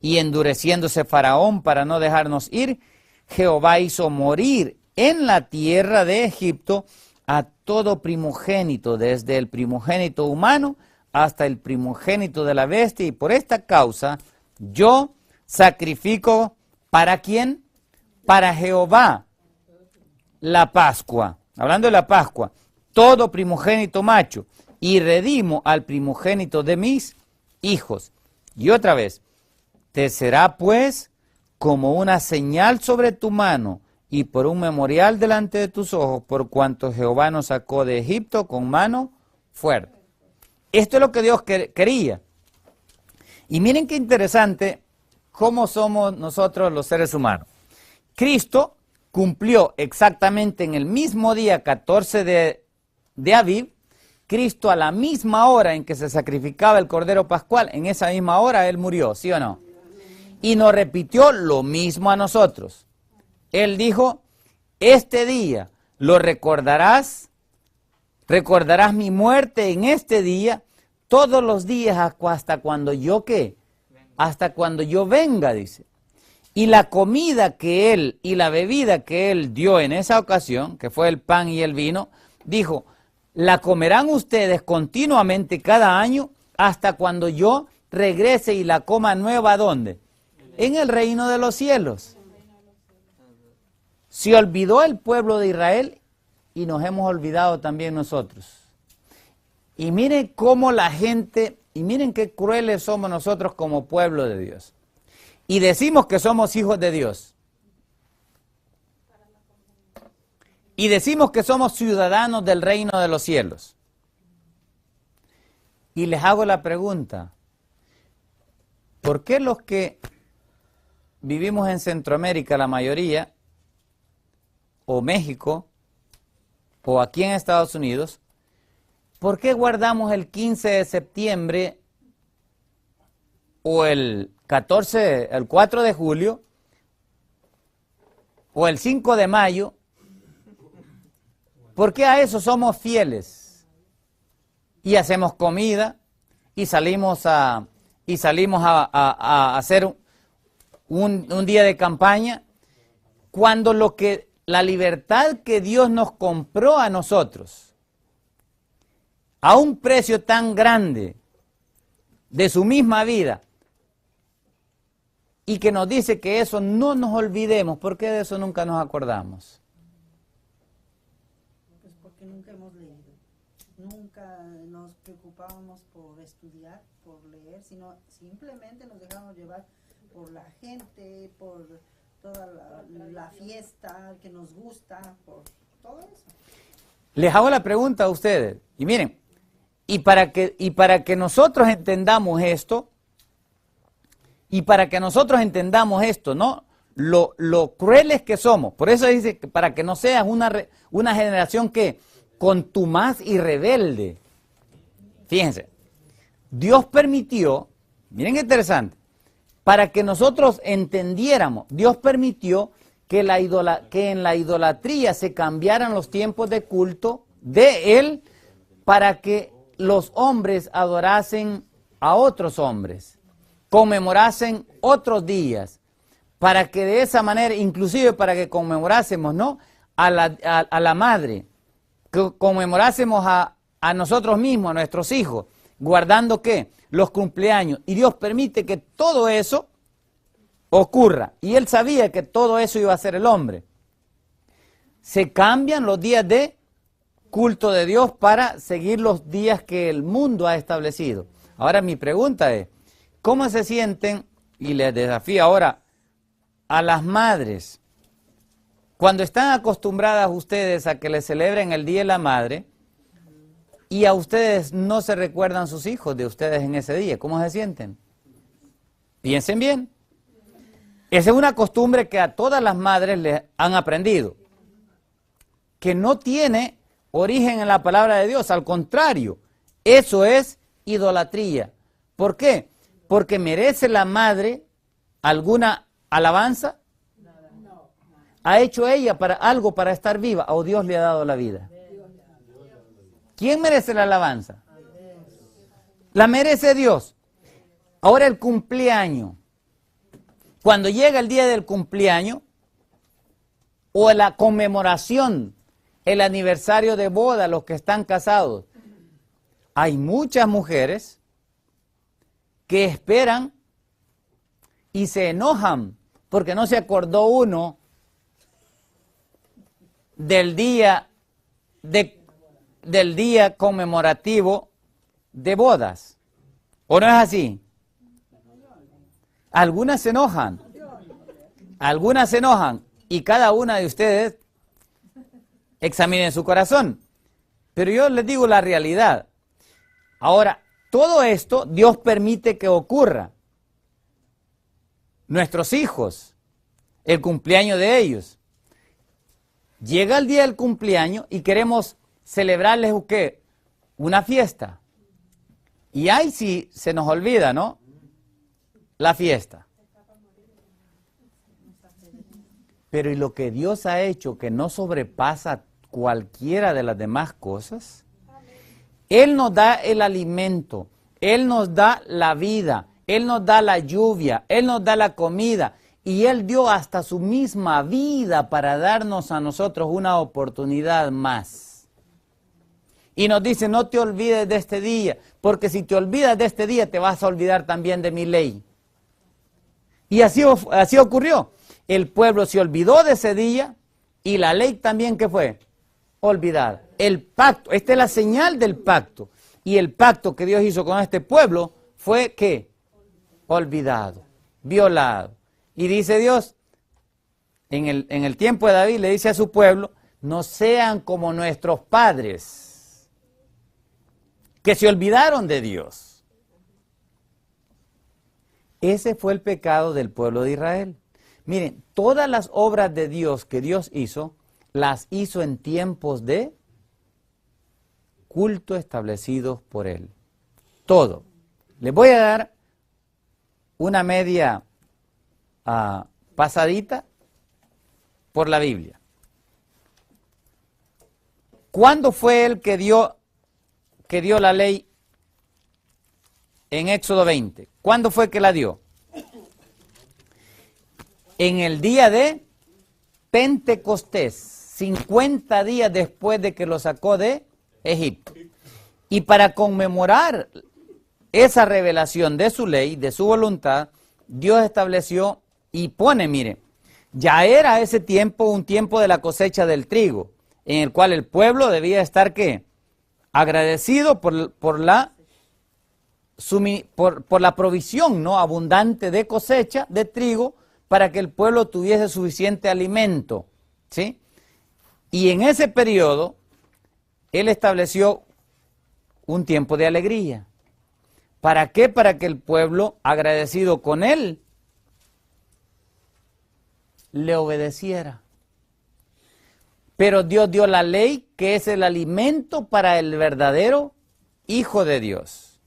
Y endureciéndose Faraón para no dejarnos ir, Jehová hizo morir en la tierra de Egipto a todo primogénito, desde el primogénito humano hasta el primogénito de la bestia, y por esta causa yo sacrifico, ¿para quién? Para Jehová la Pascua. Hablando de la Pascua, todo primogénito macho, y redimo al primogénito de mis hijos. Y otra vez, te será pues como una señal sobre tu mano y por un memorial delante de tus ojos, por cuanto Jehová nos sacó de Egipto con mano fuerte. Esto es lo que Dios quería. Y miren qué interesante cómo somos nosotros los seres humanos. Cristo cumplió exactamente en el mismo día 14 de Aviv, Cristo a la misma hora en que se sacrificaba el Cordero Pascual, en esa misma hora Él murió, ¿sí o no? Y nos repitió lo mismo a nosotros. Él dijo, este día lo recordarás, recordarás mi muerte en este día, todos los días hasta cuando yo, ¿qué? Hasta cuando yo venga, dice. Y la comida que Él y la bebida que Él dio en esa ocasión, que fue el pan y el vino, dijo, la comerán ustedes continuamente cada año hasta cuando yo regrese y la coma nueva, ¿dónde? En el reino de los cielos. Se olvidó el pueblo de Israel y nos hemos olvidado también nosotros. Y miren cómo la gente, y miren qué crueles somos nosotros como pueblo de Dios. Y decimos que somos hijos de Dios. Y decimos que somos ciudadanos del reino de los cielos. Y les hago la pregunta, ¿por qué los que vivimos en Centroamérica, la mayoría, o México, o aquí en Estados Unidos, ¿por qué guardamos el 15 de septiembre o el 4 de julio o el 5 de mayo? ¿Por qué a eso somos fieles? Y hacemos comida y salimos a hacer un día de campaña, cuando la libertad que Dios nos compró a nosotros a un precio tan grande de su misma vida, y que nos dice que eso no nos olvidemos, ¿por qué de eso nunca nos acordamos? Pues porque nunca hemos leído, nunca nos preocupábamos por estudiar, por leer, sino simplemente nos dejamos llevar por la gente, por toda la fiesta que nos gusta, por todo eso. Les hago la pregunta a ustedes, y miren, y para que nosotros entendamos esto, ¿no? Lo crueles que somos. Por eso dice que para que no seas una generación que contumaz y rebelde. Fíjense, Dios permitió, miren qué interesante, para que nosotros entendiéramos, Dios permitió que en la idolatría se cambiaran los tiempos de culto de Él para que los hombres adorasen a otros hombres, conmemorasen otros días, para que de esa manera, inclusive para que conmemorásemos, ¿no?, a la madre, que conmemorásemos a nosotros mismos, a nuestros hijos, guardando ¿qué? Los cumpleaños. Y Dios permite que todo eso ocurra. Y Él sabía que todo eso iba a ser el hombre. Se cambian los días de culto de Dios para seguir los días que el mundo ha establecido. Ahora mi pregunta es, ¿cómo se sienten? Y les desafío ahora a las madres, cuando están acostumbradas ustedes a que les celebren el Día de la Madre y a ustedes no se recuerdan sus hijos de ustedes en ese día, ¿cómo se sienten? Piensen bien. Esa es una costumbre que a todas las madres les han aprendido, que no tiene origen en la palabra de Dios, al contrario, eso es idolatría. ¿Por qué? Porque merece la madre alguna alabanza. ¿Ha hecho ella algo para estar viva o Dios le ha dado la vida? ¿Quién merece la alabanza? La merece Dios. Ahora el cumpleaños. Cuando llega el día del cumpleaños o la conmemoración el aniversario de boda, los que están casados. Hay muchas mujeres que esperan y se enojan porque no se acordó uno del día conmemorativo de bodas. ¿O no es así? Algunas se enojan y cada una de ustedes examinen su corazón. Pero yo les digo la realidad. Ahora, todo esto Dios permite que ocurra. Nuestros hijos, el cumpleaños de ellos. Llega el día del cumpleaños y queremos celebrarles ¿qué? Una fiesta. Y ahí sí se nos olvida, ¿no? La fiesta. Pero ¿y lo que Dios ha hecho que no sobrepasa cualquiera de las demás cosas? Él nos da el alimento, Él nos da la vida, Él nos da la lluvia, Él nos da la comida y Él dio hasta su misma vida para darnos a nosotros una oportunidad más. Y nos dice, no te olvides de este día, porque si te olvidas de este día te vas a olvidar también de mi ley. Y así ocurrió. El pueblo se olvidó de ese día y la ley también, ¿qué fue? Olvidada. El pacto, esta es la señal del pacto. Y el pacto que Dios hizo con este pueblo fue, ¿qué? Olvidado, violado. Y dice Dios, en el tiempo de David le dice a su pueblo, no sean como nuestros padres, que se olvidaron de Dios. Ese fue el pecado del pueblo de Israel. Miren, todas las obras de Dios que Dios hizo, las hizo en tiempos de culto establecidos por Él. Todo. Les voy a dar una media pasadita por la Biblia. ¿Cuándo fue Él que dio la ley en Éxodo 20? ¿Cuándo fue que la dio? En el día de Pentecostés, 50 días después de que lo sacó de Egipto. Y para conmemorar esa revelación de su ley, de su voluntad, Dios estableció y pone, mire, ya era ese tiempo un tiempo de la cosecha del trigo, en el cual el pueblo debía estar, ¿qué? Agradecido por la provisión, ¿no? Abundante de cosecha de trigo, para que el pueblo tuviese suficiente alimento, ¿sí? Y en ese periodo, Él estableció un tiempo de alegría. ¿Para qué? Para que el pueblo, agradecido con Él, le obedeciera. Pero Dios dio la ley, que es el alimento para el verdadero Hijo de Dios.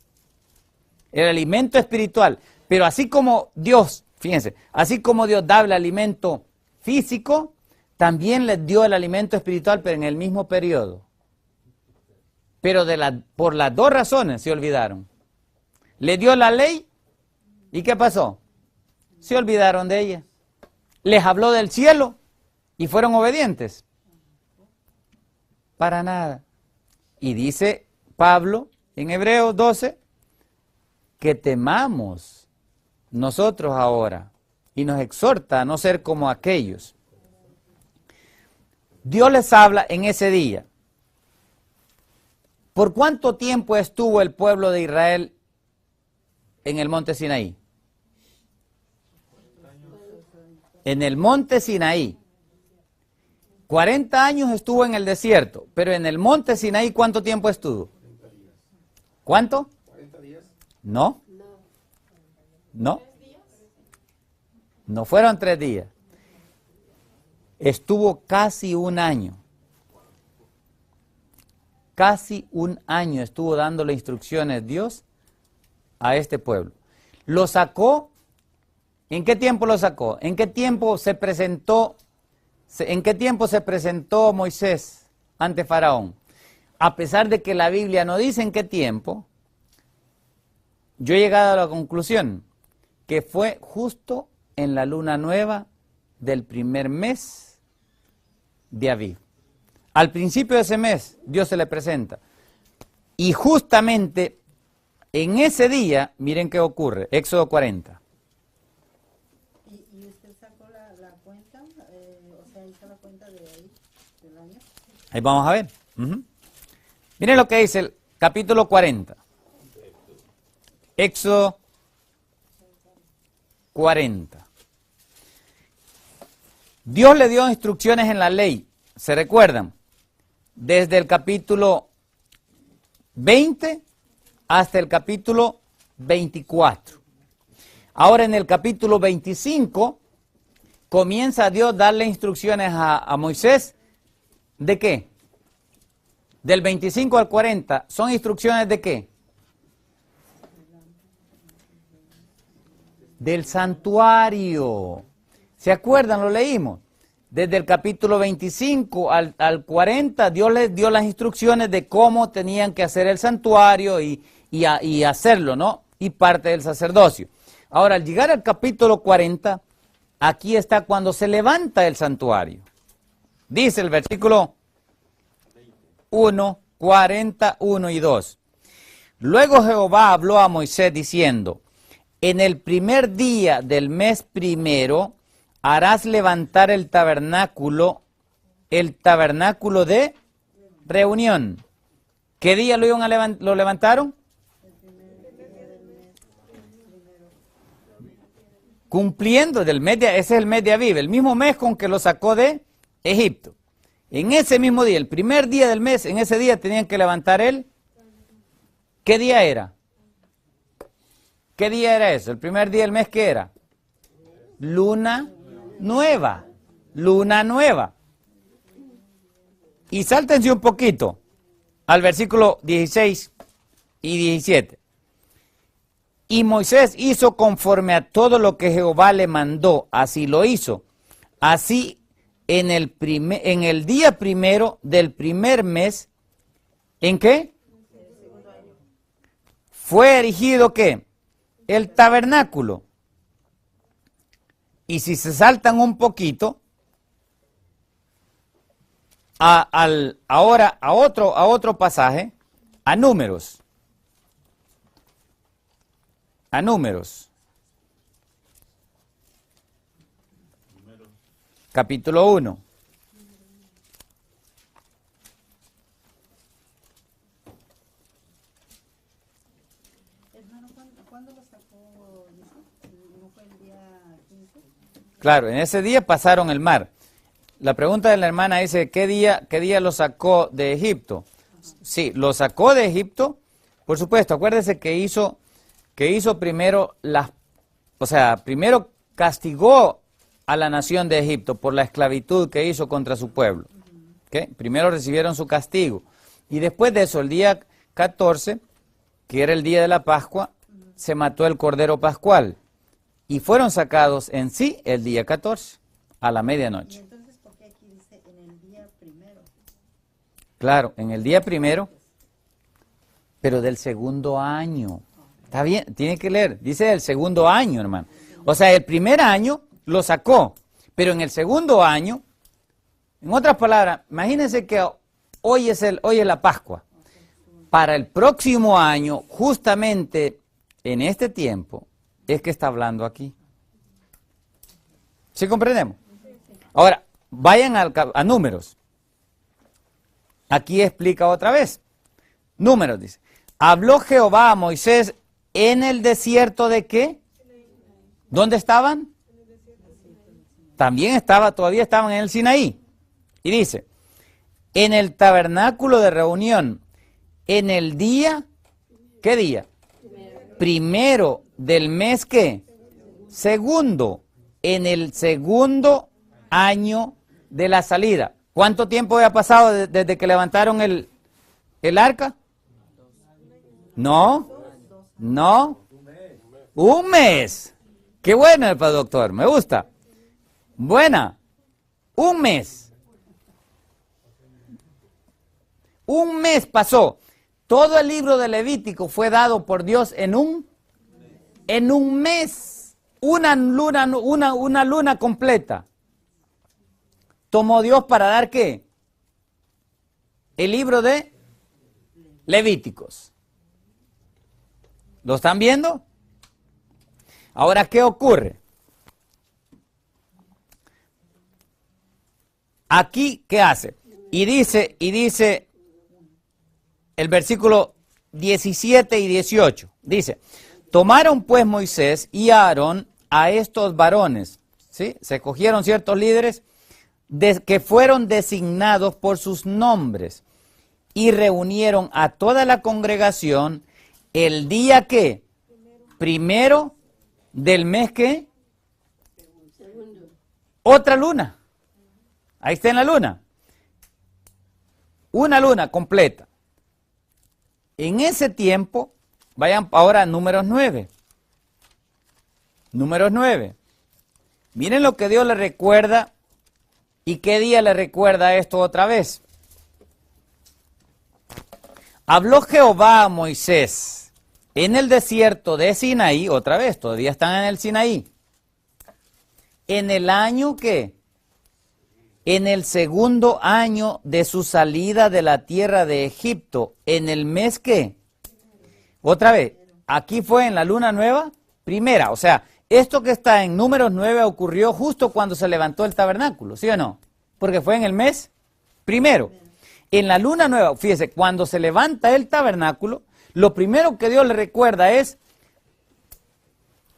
El alimento espiritual. Pero así como Dios, fíjense, así como Dios da el alimento físico, también les dio el alimento espiritual, pero en el mismo periodo. Pero por las dos razones se olvidaron. Le dio la ley, ¿y qué pasó? Se olvidaron de ella. Les habló del cielo y fueron obedientes. Para nada. Y dice Pablo en Hebreos 12 que temamos nosotros ahora y nos exhorta a no ser como aquellos. Dios les habla en ese día. ¿Por cuánto tiempo estuvo el pueblo de Israel en el monte Sinaí? En el monte Sinaí. 40 años estuvo en el desierto, pero en el monte Sinaí, ¿cuánto tiempo estuvo? ¿Cuánto? 40 días. No. No. No fueron 3 días. Estuvo casi un año. Casi un año estuvo dándole instrucciones Dios a este pueblo. Lo sacó. ¿En qué tiempo lo sacó? ¿En qué tiempo se presentó? ¿En qué tiempo se presentó Moisés ante Faraón? A pesar de que la Biblia no dice en qué tiempo, yo he llegado a la conclusión que fue justo en la luna nueva del primer mes de Aviv. Al principio de ese mes, Dios se le presenta. Y justamente en ese día, miren qué ocurre, Éxodo 40. ¿Y usted sacó la cuenta? O sea, hizo la cuenta de ahí, del año. Ahí vamos a ver. Miren lo que dice el capítulo 40. Éxodo 40. Dios le dio instrucciones en la ley, ¿se recuerdan? Desde el capítulo 20 hasta el capítulo 24. Ahora en el capítulo 25 comienza Dios a darle instrucciones a Moisés. ¿De qué? Del 25 al 40, ¿son instrucciones de qué? Del santuario. ¿Se acuerdan? Lo leímos. Desde el capítulo 25 al 40, Dios les dio las instrucciones de cómo tenían que hacer el santuario y hacerlo, ¿no? Y parte del sacerdocio. Ahora, al llegar al capítulo 40, aquí está cuando se levanta el santuario. Dice el versículo 1, 41 y 2. Luego Jehová habló a Moisés diciendo, en el primer día del mes primero harás levantar el tabernáculo de reunión. ¿Qué día lo levantaron? Cumpliendo del mes ese es el mes de Abib, el mismo mes con que lo sacó de Egipto. En ese mismo día, el primer día del mes, en ese día tenían que levantar ¿qué día era? ¿Qué día era eso? El primer día del mes, ¿qué era? Luna nueva. Luna nueva. Y sáltense un poquito al versículo 16 y 17. Y Moisés hizo conforme a todo lo que Jehová le mandó, así lo hizo. Así en el día primero del primer mes, ¿en qué? Fue erigido, ¿qué? El tabernáculo. Y si se saltan un poquito, ahora a otro pasaje, a Números. A Números. Capítulo 1. Hermano, ¿cuándo lo sacó? ¿No fue el día 15? Claro, en ese día pasaron el mar. La pregunta de la hermana dice, ¿qué día lo sacó de Egipto? Sí, lo sacó de Egipto, por supuesto, acuérdese que hizo primero primero castigó a la nación de Egipto por la esclavitud que hizo contra su pueblo. ¿Okay? Primero recibieron su castigo. Y después de eso, el día 14, que era el día de la Pascua, se mató el Cordero Pascual. Y fueron sacados en sí el día 14, a la medianoche. ¿Y entonces por qué aquí dice en el día primero? Claro, en el día primero, pero del segundo año. Está bien, tiene que leer, dice del segundo año, hermano. O sea, el primer año lo sacó, pero en el segundo año, en otras palabras, imagínense que hoy es la Pascua. Para el próximo año, justamente en este tiempo, es que está hablando aquí. ¿Sí comprendemos? Ahora, vayan a Números. Aquí explica otra vez. Números dice, habló Jehová a Moisés en el desierto de ¿qué? ¿Dónde estaban? Todavía estaban en el Sinaí. Y dice, en el tabernáculo de reunión, en el día, ¿qué día? Primero del mes, ¿qué? Segundo, en el segundo año de la salida. ¿Cuánto tiempo había pasado desde que levantaron el arca? No, un mes. Qué bueno el doctor, me gusta. Buena, un mes. Un mes pasó. Todo el libro de Levítico fue dado por Dios en un mes. Una luna completa. Tomó Dios para dar ¿qué? el libro de Levíticos. ¿Lo están viendo? Ahora, ¿qué ocurre? Aquí, ¿qué hace? Y dice el versículo 17 y 18. Dice, tomaron pues Moisés y Aarón a estos varones, ¿sí? Se cogieron ciertos líderes que fueron designados por sus nombres y reunieron a toda la congregación el día que, primero del mes que, otra luna. Ahí está en la luna. Una luna completa. En ese tiempo, vayan ahora a números 9. Números 9. Miren lo que Dios le recuerda y qué día le recuerda esto otra vez. Habló Jehová a Moisés en el desierto de Sinaí, otra vez, todavía están en el Sinaí. En el año que, en el segundo año de su salida de la tierra de Egipto, en el mes que, otra vez, aquí fue en la luna nueva, primera, o sea, esto que está en números 9 ocurrió justo cuando se levantó el tabernáculo, ¿sí o no? Porque fue en el mes primero. En la luna nueva, fíjese, cuando se levanta el tabernáculo, lo primero que Dios le recuerda es,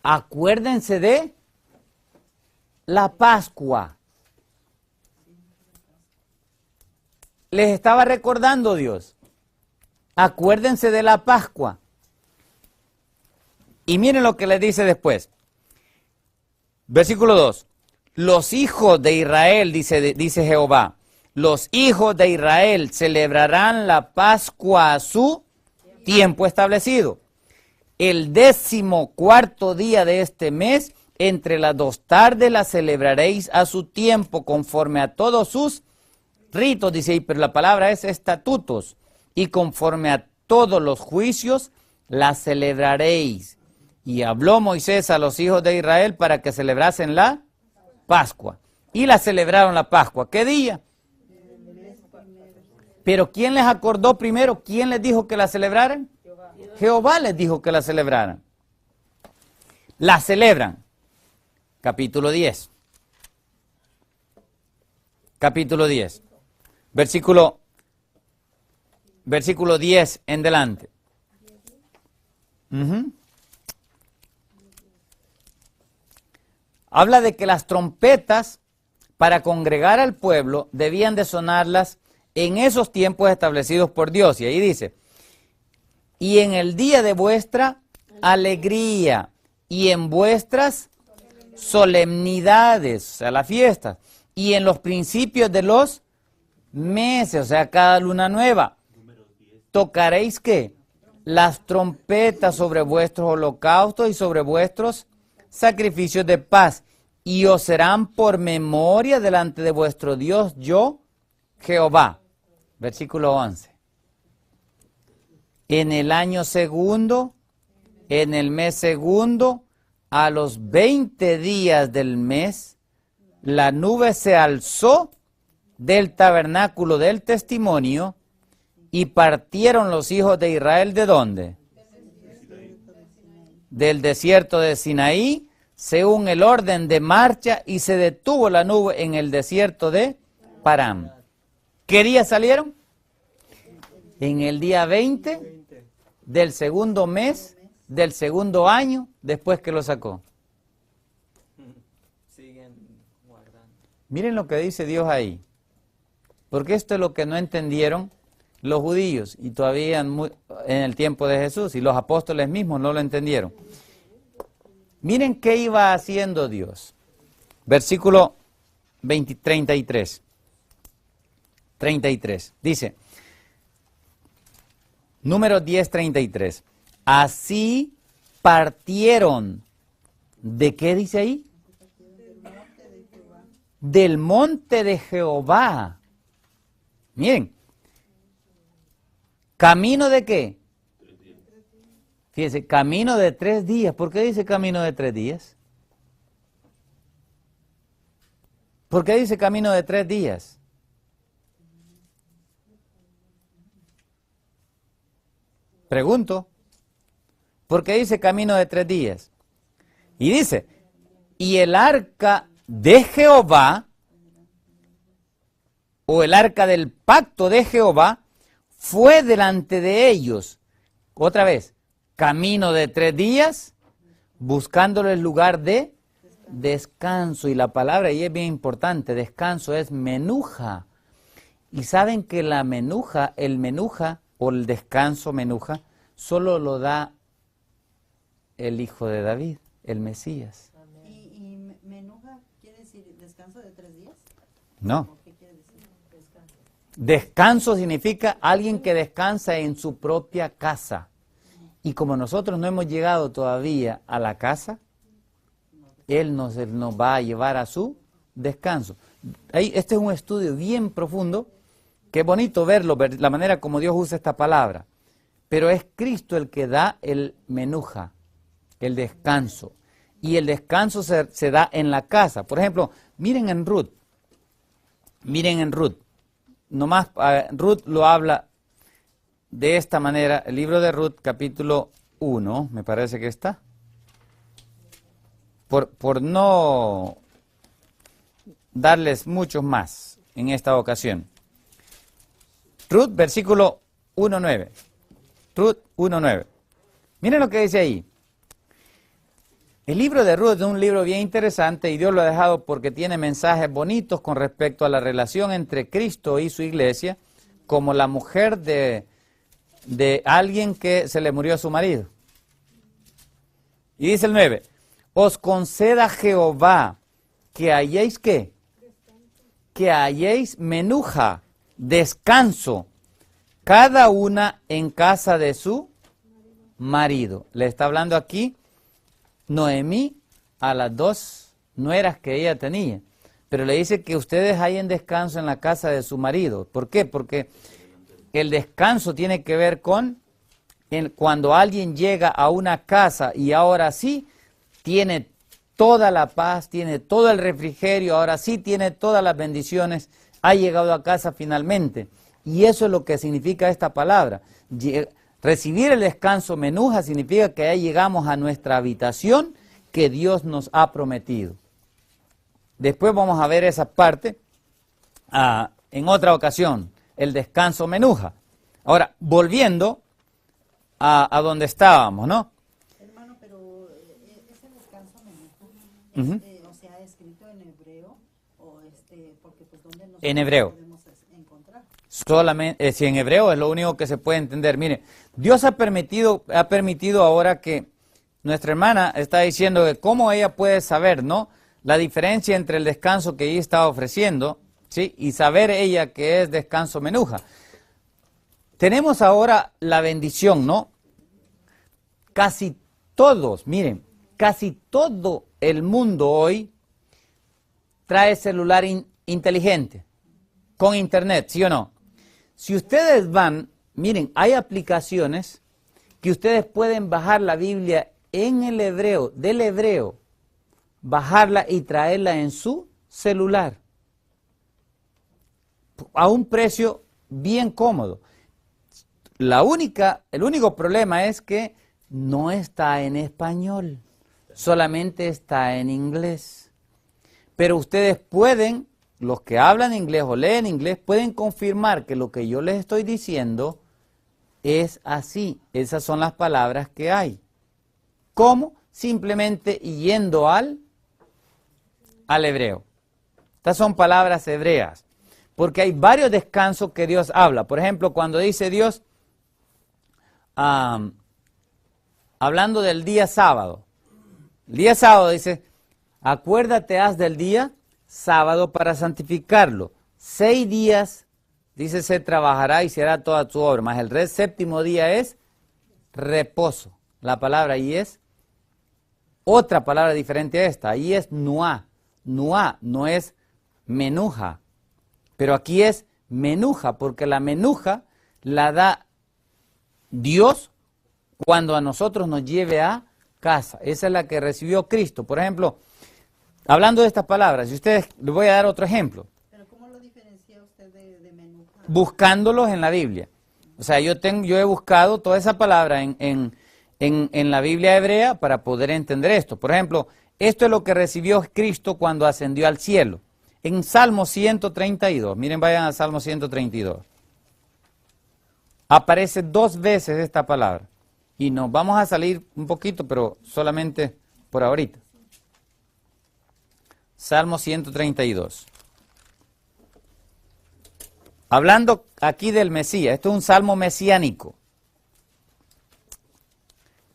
acuérdense de la Pascua. Les estaba recordando Dios, acuérdense de la Pascua. Y miren lo que les dice después. Versículo 2. Los hijos de Israel, dice Jehová, los hijos de Israel celebrarán la Pascua a su tiempo establecido. El 14º día de este mes, entre las 2 tardes, la celebraréis a su tiempo, conforme a todos sus ritos, dice ahí, pero la palabra es estatutos, y conforme a todos los juicios, la celebraréis. Y habló Moisés a los hijos de Israel para que celebrasen la Pascua. Y la celebraron la Pascua. ¿Qué día? Pero ¿quién les acordó primero? ¿Quién les dijo que la celebraran? Jehová les dijo que la celebraran. La celebran. Capítulo 10. Capítulo 10. Versículo 10 en delante. Habla de que las trompetas para congregar al pueblo debían de sonarlas en esos tiempos establecidos por Dios. Y ahí dice, y en el día de vuestra alegría y en vuestras solemnidades, o sea, las fiestas, y en los principios de los meses, o sea, cada luna nueva, tocaréis ¿qué? Las trompetas sobre vuestros holocaustos y sobre vuestros sacrificios de paz, y os serán por memoria delante de vuestro Dios, yo, Jehová. Versículo 11. En el año segundo, en el mes segundo, a los 20 días del mes, la nube se alzó del tabernáculo del testimonio, y partieron los hijos de Israel, ¿de dónde? Del desierto de Sinaí, según el orden de marcha, y se detuvo la nube en el desierto de Parán. ¿Qué día salieron? En el día 20 del segundo mes, del segundo año, después que lo sacó. Miren lo que dice Dios ahí. Porque esto es lo que no entendieron los judíos, y todavía en el tiempo de Jesús, y los apóstoles mismos no lo entendieron. Miren qué iba haciendo Dios. Versículo 33. 33. Dice, número 10:33. Así partieron. ¿De qué dice ahí? Del monte de Jehová. Miren. ¿Camino de qué? Fíjense, camino de 3 días. ¿Por qué dice camino de 3 días? ¿Por qué dice camino de 3 días? Pregunto, ¿por qué dice camino de 3 días? Y dice, y el arca de Jehová, o el arca del pacto de Jehová, fue delante de ellos. Otra vez, camino de 3 días, buscándole el lugar de descanso. Y la palabra ahí es bien importante, descanso es menuja. Y saben que la menuja, el menuja, o el descanso menuja, solo lo da el hijo de David, el Mesías. ¿Y menuja quiere decir descanso de 3 días? No. ¿Qué quiere decir? Descanso. Descanso significa alguien que descansa en su propia casa. Y como nosotros no hemos llegado todavía a la casa, Él nos va a llevar a su descanso. Este es un estudio bien profundo, que es bonito verlo, ver la manera como Dios usa esta palabra. Pero es Cristo el que da el menuja, el descanso. Y el descanso se da en la casa. Por ejemplo, miren en Ruth. Miren en Ruth. Nomás Ruth lo habla de esta manera. El libro de Ruth, capítulo 1, me parece que está. Por no darles muchos más en esta ocasión. Ruth, versículo 1.9. Ruth 1.9. Miren lo que dice ahí. El libro de Ruth es un libro bien interesante y Dios lo ha dejado porque tiene mensajes bonitos con respecto a la relación entre Cristo y su iglesia, como la mujer de alguien que se le murió a su marido. Y dice el 9, os conceda Jehová que halléis ¿qué? Que halléis menuja, descanso, cada una en casa de su marido. Le está hablando aquí Noemí a las 2 nueras que ella tenía, pero le dice que ustedes hallen descanso en la casa de su marido. ¿Por qué? Porque el descanso tiene que ver con cuando alguien llega a una casa y ahora sí tiene toda la paz, tiene todo el refrigerio, ahora sí tiene todas las bendiciones, ha llegado a casa finalmente. Y eso es lo que significa esta palabra. Recibir el descanso menuja significa que ya llegamos a nuestra habitación que Dios nos ha prometido. Después vamos a ver esa parte en otra ocasión, el descanso menuja. Ahora, volviendo a donde estábamos, ¿no? Hermano, pero ese descanso menuja, o sea, escrito en hebreo, o porque pues ¿dónde nos en hebreo. podemos encontrar? Solamente, si en hebreo es lo único que se puede entender. Mire, Dios ha permitido ahora que nuestra hermana está diciendo que cómo ella puede saber, ¿no? La diferencia entre el descanso que ella está ofreciendo, ¿sí? Y saber ella que es descanso menuja. Tenemos ahora la bendición, ¿no? Casi todos, miren, casi todo el mundo hoy trae celular inteligente, con internet, ¿sí o no? Si ustedes van, miren, hay aplicaciones que ustedes pueden bajar la Biblia en el hebreo, del hebreo, bajarla y traerla en su celular, a un precio bien cómodo. El único problema es que no está en español, solamente está en inglés. Pero ustedes pueden, los que hablan inglés o leen inglés, pueden confirmar que lo que yo les estoy diciendo es así. Esas son las palabras que hay. ¿Cómo? Simplemente yendo al hebreo. Estas son palabras hebreas, porque hay varios descansos que Dios habla. Por ejemplo, cuando dice Dios, hablando del día sábado. El día sábado dice, acuérdate haz del día sábado para santificarlo. 6 días, dice, se trabajará y se hará toda tu obra. Mas el séptimo día es reposo. La palabra ahí es otra palabra diferente a esta. Ahí es nuá. Nuá no es menuja. Pero aquí es menuja, porque la menuja la da Dios cuando a nosotros nos lleve a casa. Esa es la que recibió Cristo. Por ejemplo, hablando de estas palabras, si ustedes, les voy a dar otro ejemplo. ¿Pero cómo lo diferencia usted de menuja? Buscándolos en la Biblia. O sea, yo he buscado toda esa palabra en la Biblia hebrea para poder entender esto. Por ejemplo, esto es lo que recibió Cristo cuando ascendió al cielo. En Salmo 132, miren, vayan a Salmo 132. Aparece 2 veces esta palabra. Y nos vamos a salir un poquito, pero solamente por ahorita. Salmo 132. Hablando aquí del Mesías, esto es un salmo mesiánico.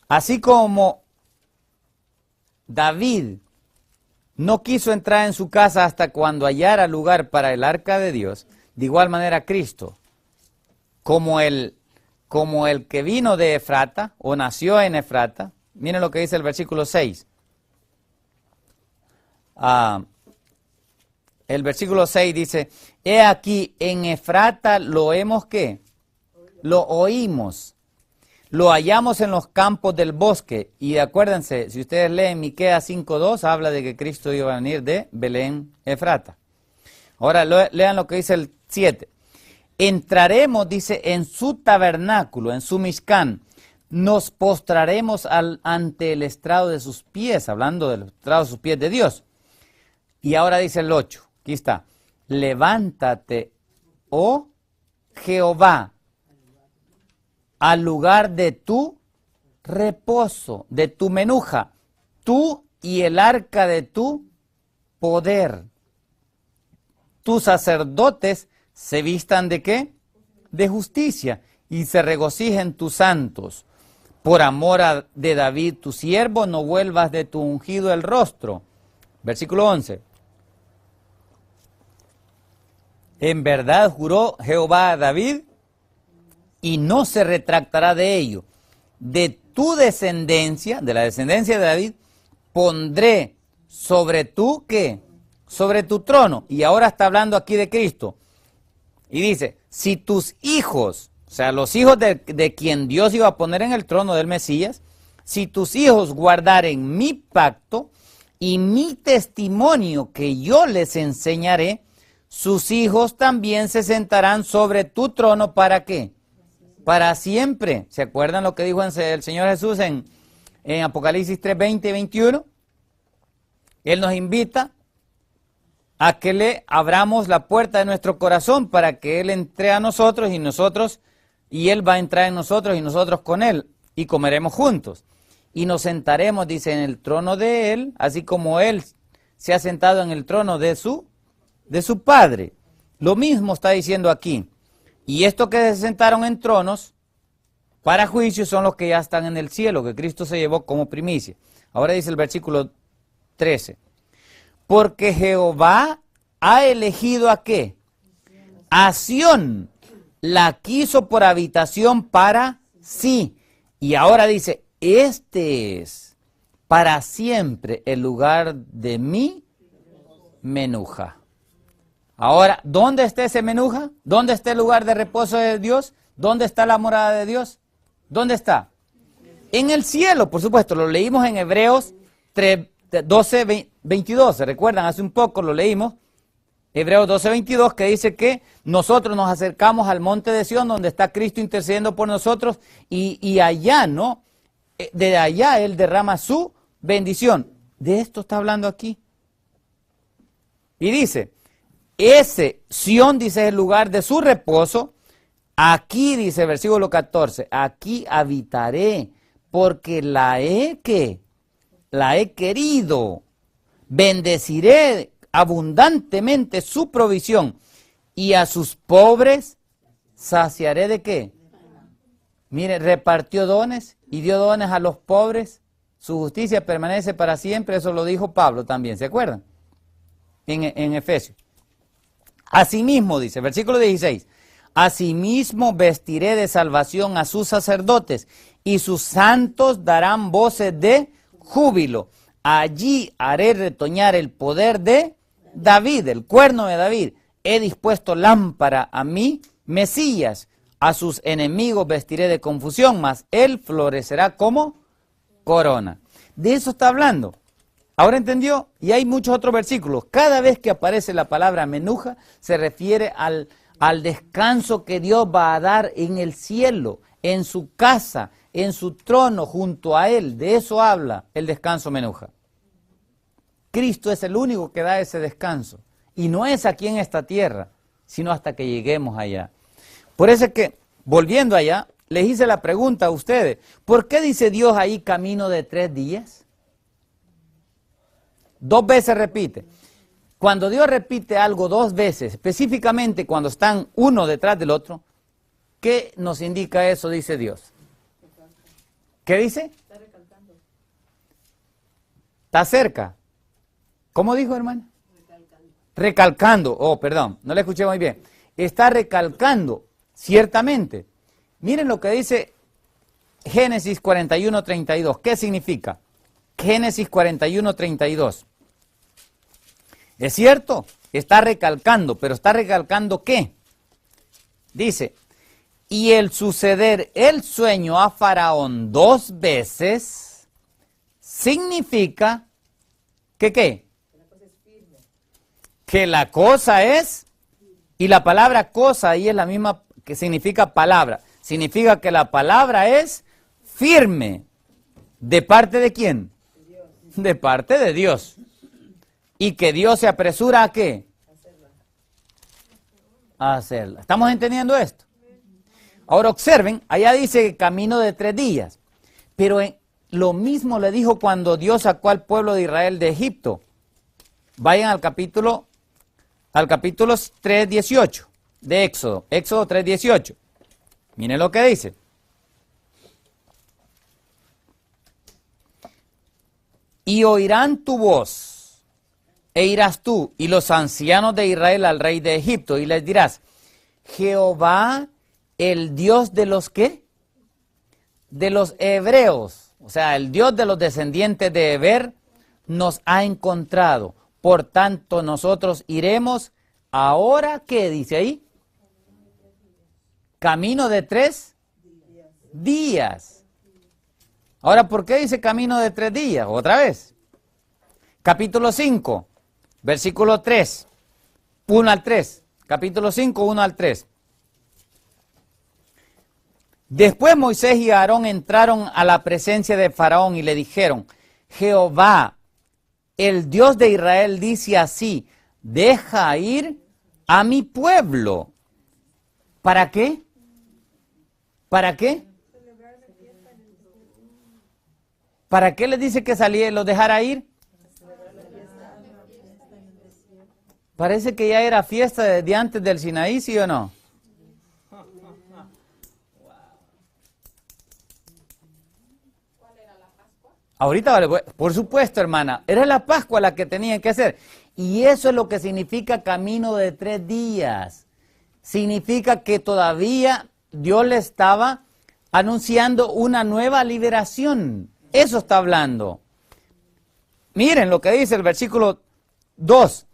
Así como David no quiso entrar en su casa hasta cuando hallara lugar para el arca de Dios, de igual manera Cristo, como el que vino de Efrata, o nació en Efrata, miren lo que dice el versículo 6. El versículo 6 dice, he aquí, en Efrata lo hemos, ¿qué? Lo oímos, lo hallamos en los campos del bosque. Y acuérdense, si ustedes leen Miqueas 5:2, habla de que Cristo iba a venir de Belén, Efrata. Ahora lean lo que dice el 7. Entraremos, dice, en su tabernáculo, en su Mishkan, nos postraremos ante el estrado de sus pies, hablando del estrado de sus pies de Dios. Y ahora dice el 8, aquí está, levántate, oh Jehová, al lugar de tu reposo, de tu menuja, tú y el arca de tu poder. Tus sacerdotes se vistan ¿de qué? De justicia, y se regocijen tus santos. Por amor de David tu siervo, no vuelvas de tu ungido el rostro. Versículo 11. En verdad juró Jehová a David, y no se retractará de ello. De tu descendencia, de la descendencia de David, pondré sobre tu, ¿qué? Sobre tu trono. Y ahora está hablando aquí de Cristo. Y dice, si tus hijos, o sea, los hijos de quien Dios iba a poner en el trono del Mesías, si tus hijos guardaren mi pacto y mi testimonio que yo les enseñaré, sus hijos también se sentarán sobre tu trono, ¿para qué? Para siempre. ¿Se acuerdan lo que dijo el Señor Jesús en Apocalipsis 3, 20 y 21? Él nos invita a que le abramos la puerta de nuestro corazón para que Él entre a nosotros y Él va a entrar en nosotros y nosotros con Él, y comeremos juntos. Y nos sentaremos, dice, en el trono de Él, así como Él se ha sentado en el trono de su Padre. Lo mismo está diciendo aquí. Y estos que se sentaron en tronos para juicio son los que ya están en el cielo, que Cristo se llevó como primicia. Ahora dice el versículo 13. Porque Jehová ha elegido ¿a qué? A Sión, la quiso por habitación para sí. Y ahora dice, este es para siempre el lugar de mi menuja. Ahora, ¿dónde está ese menuja? ¿Dónde está el lugar de reposo de Dios? ¿Dónde está la morada de Dios? ¿Dónde está? En el cielo, por supuesto, lo leímos en Hebreos 12, 22, ¿se recuerdan? Hace un poco lo leímos, Hebreos 12, 22, que dice que nosotros nos acercamos al monte de Sión, donde está Cristo intercediendo por nosotros, y allá, ¿no? De allá Él derrama su bendición. De esto está hablando aquí. Y dice, ese Sión, dice, es el lugar de su reposo. Aquí, dice el versículo 14, aquí habitaré, porque la he querido. Bendeciré abundantemente su provisión, y a sus pobres saciaré ¿de qué? Mire, repartió dones y dio dones a los pobres. Su justicia permanece para siempre. Eso lo dijo Pablo también, ¿se acuerdan? En Efesios. Asimismo, dice, versículo 16, asimismo vestiré de salvación a sus sacerdotes, y sus santos darán voces de júbilo. Allí haré retoñar el poder de David, el cuerno de David. He dispuesto lámpara a mi Mesías. A sus enemigos vestiré de confusión, mas él florecerá como corona. De eso está hablando. ¿Ahora entendió? Y hay muchos otros versículos. Cada vez que aparece la palabra menuja, se refiere al descanso que Dios va a dar en el cielo, en su casa, en su trono, junto a Él. De eso habla el descanso menuja. Cristo es el único que da ese descanso. Y no es aquí en esta tierra, sino hasta que lleguemos allá. Por eso es que, volviendo allá, les hice la pregunta a ustedes. ¿Por qué dice Dios ahí camino de 3 días? 2 veces repite. Cuando Dios repite algo 2 veces, específicamente cuando están uno detrás del otro, ¿qué nos indica eso? Dice Dios. ¿Qué dice? Está recalcando. Está cerca. ¿Cómo dijo, hermano? Recalcando. Oh, perdón, no le escuché muy bien. Está recalcando, ciertamente. Miren lo que dice Génesis 41:32. ¿Qué significa? Génesis 41:32. Es cierto, está recalcando, pero ¿está recalcando qué? Dice, y el suceder el sueño a Faraón 2 veces significa que ¿qué? Que la cosa es, y la palabra cosa ahí es la misma que significa palabra. Significa que la palabra es firme. ¿De parte de quién? De parte de Dios. Y que Dios se apresura ¿a qué? A hacerla. ¿Estamos entendiendo esto? Ahora observen, allá dice camino de 3 días. Pero lo mismo le dijo cuando Dios sacó al pueblo de Israel de Egipto. Vayan al capítulo 3:18 de Éxodo. Éxodo 3:18. Miren lo que dice. Y oirán tu voz, e irás tú y los ancianos de Israel al rey de Egipto, y les dirás, Jehová, el Dios de los ¿qué? De los hebreos, o sea, el Dios de los descendientes de Heber, nos ha encontrado. Por tanto, nosotros iremos, ahora, ¿qué dice ahí? Camino de 3 días. Ahora, ¿por qué dice camino de 3 días? Otra vez. Capítulo 5, versículo 3, 1 al 3. Capítulo 5, 1 al 3. Después Moisés y Aarón entraron a la presencia de Faraón y le dijeron, Jehová, el Dios de Israel, dice así, deja ir a mi pueblo. ¿Para qué? ¿Para qué? ¿Para qué les dice que los dejara ir? Parece que ya era fiesta desde antes del Sinaí, ¿sí o no? Ahorita vale, por supuesto, hermana, era la Pascua la que tenían que hacer. Y eso es lo que significa camino de 3 días. Significa que todavía Dios le estaba anunciando una nueva liberación. Eso está hablando. Miren lo que dice el versículo 2.